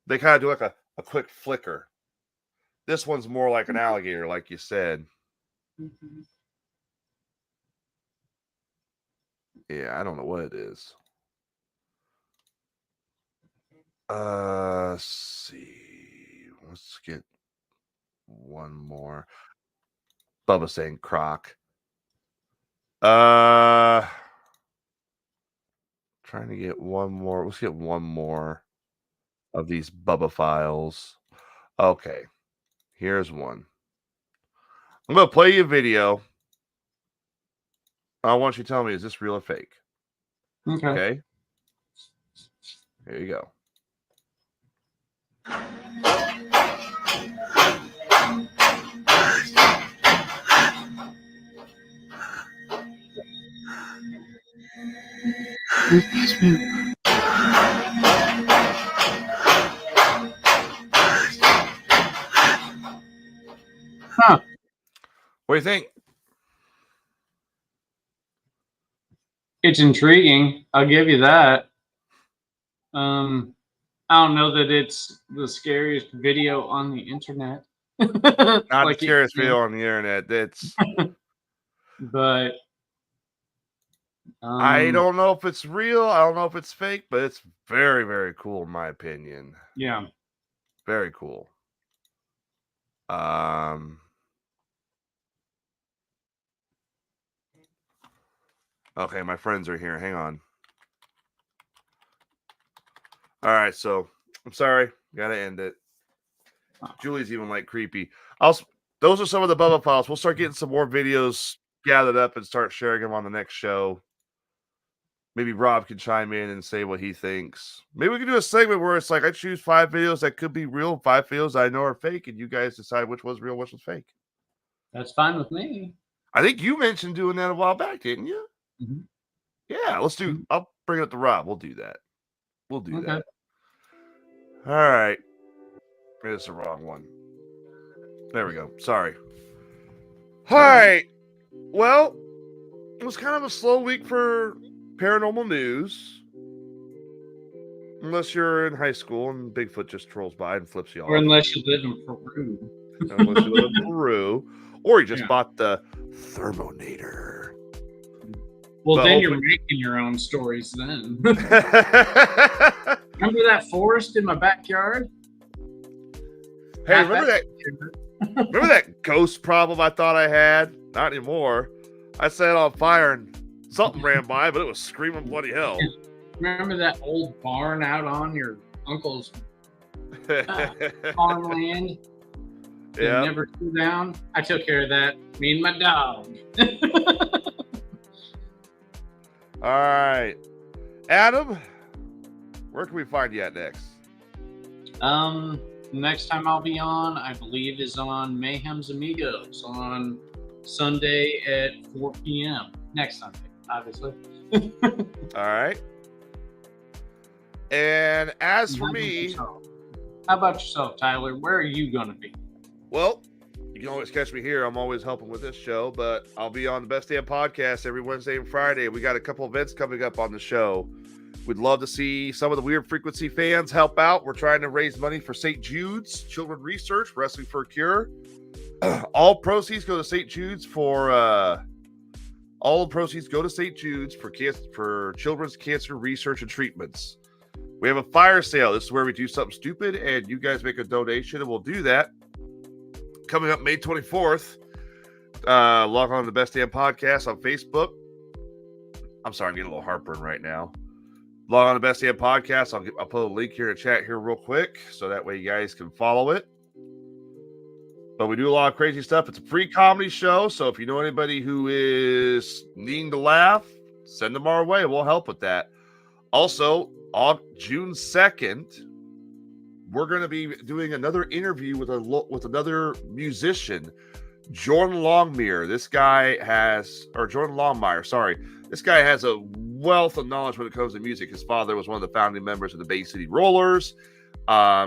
They kind of do like a quick flicker. This one's more like an alligator, like you said. Mm-hmm. Yeah, I don't know what it is. Let's see. Let's get one more. Bubba saying croc. Trying to get one more. Let's get one more of these Bubba files. Okay. Here's one. I'm going to play you a video. I want you to tell me, is this real or fake? Okay. Here you go. Huh. What do you think? It's intriguing. I'll give you that. I don't know that it's the scariest video on the internet. Not Like the scariest video on the internet. That's. But I don't know if it's real. I don't know if it's fake, but it's very, very cool in my opinion. Yeah. Very cool. Okay, my friends are here. Hang on. All right, so I'm sorry. Gotta end it. Julie's even like creepy. Those are some of the Bubba files. We'll start getting some more videos gathered up and start sharing them on the next show. Maybe Rob can chime in and say what he thinks. Maybe we can do a segment where it's like I choose 5 videos that could be real, 5 videos I know are fake, and you guys decide which was real, which was fake. That's fine with me. I think you mentioned doing that a while back, didn't you? Mm-hmm. Yeah, let's do. Mm-hmm. I'll bring it up to Rob. We'll do that. We'll do that. All right. It's the wrong one. There we go. Sorry. All right. Well, it was kind of a slow week for paranormal news. Unless you're in high school and Bigfoot just trolls by and flips you off. Or unless you live in Peru. Unless you live in Peru. Or you just bought the Thermonator. Well, but then you're making your own stories then. Remember that forest in my backyard? Hey, remember that ghost problem I thought I had? Not anymore. I set it on fire and something ran by, but it was screaming bloody hell. Remember that old barn out on your uncle's farmland? Yeah. Never threw down? I took care of that. Me and my dog. All right. Adam, where can we find you at next? Next time I'll be on, I believe, is on Mayhem's Amigos on Sunday at 4 p.m. Next Sunday, obviously. All right. And as for me... How about yourself, Tyler? Where are you going to be? Well, you can always catch me here. I'm always helping with this show, but I'll be on the Best Damn Podcast every Wednesday and Friday. We got a couple events coming up on the show. We'd love to see some of the Weird Frequency fans help out. We're trying to raise money for St. Jude's Children Research, Wrestling for a Cure. All proceeds go to St. Jude's for children's cancer research and treatments. We have a fire sale. This is where we do something stupid, and you guys make a donation, and we'll do that. Coming up May 24th, log on to the Best Damn Podcast on Facebook. I'm sorry, I'm getting a little heartburn right now. Log on to the Best Damn Podcast. I'll put a link here in chat here real quick, so that way you guys can follow it. But we do a lot of crazy stuff. It's a free comedy show, so if you know anybody who is needing to laugh, send them our way. We'll help with that. Also, on June 2nd, we're going to be doing another interview with another musician, Jordan Longmire. This guy has a wealth of knowledge when it comes to music. His father was one of the founding members of the Bay City Rollers.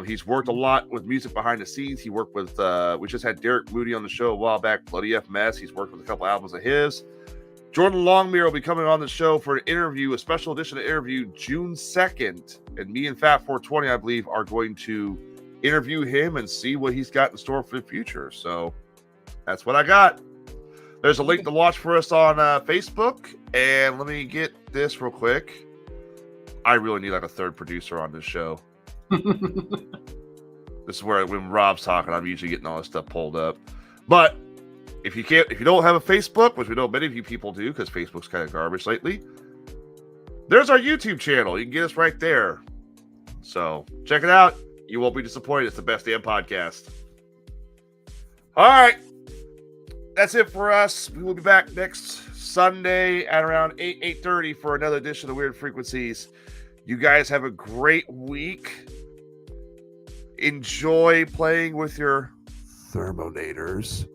He's worked a lot with music behind the scenes. He worked with, we just had Derek Moody on the show a while back, Bloody F Mess. He's worked with a couple albums of his. Jordan Longmire will be coming on the show for an interview, a special edition of interview, June 2nd. And me and Fat 420, I believe, are going to interview him and see what he's got in store for the future. So that's what I got. There's a link to watch for us on Facebook. And let me get this real quick. I really need like a third producer on this show. This is where when Rob's talking, I'm usually getting all this stuff pulled up. But if you don't have a Facebook, which we know many of you people do because Facebook's kind of garbage lately, there's our YouTube channel. You can get us right there. So check it out. You won't be disappointed. It's the Best Damn Podcast. All right. That's it for us. We will be back next Sunday at around 8:30 for another edition of Weird Frequencies. You guys have a great week. Enjoy playing with your Thermonators.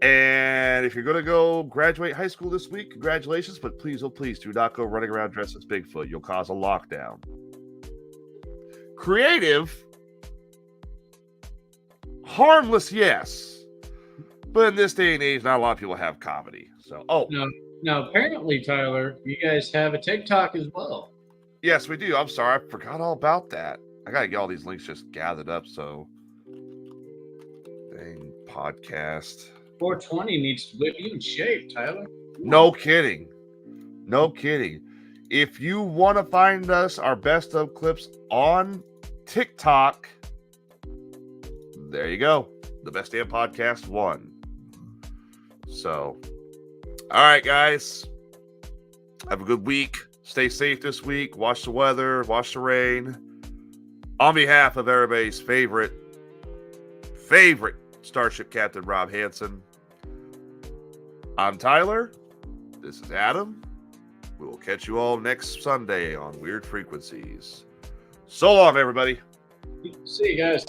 And if you're going to go graduate high school this week, congratulations. But please, oh please, do not go running around dressed as Bigfoot. You'll cause a lockdown. Creative. Harmless, yes. But in this day and age, not a lot of people have comedy. So, No. Now, apparently, Tyler, you guys have a TikTok as well. Yes, we do. I'm sorry. I forgot all about that. I got to get all these links just gathered up. So, dang, podcast. 420 needs to whip you in shape, Tyler. No kidding. No kidding. If you want to find us, our best of clips on TikTok, there you go. The Best Damn Podcast 1. So, all right, guys. Have a good week. Stay safe this week. Watch the weather. Watch the rain. On behalf of everybody's favorite Starship Captain Rob Hansen, I'm Tyler. This is Adam. We will catch you all next Sunday on Weird Frequencies. So long, everybody. See you guys.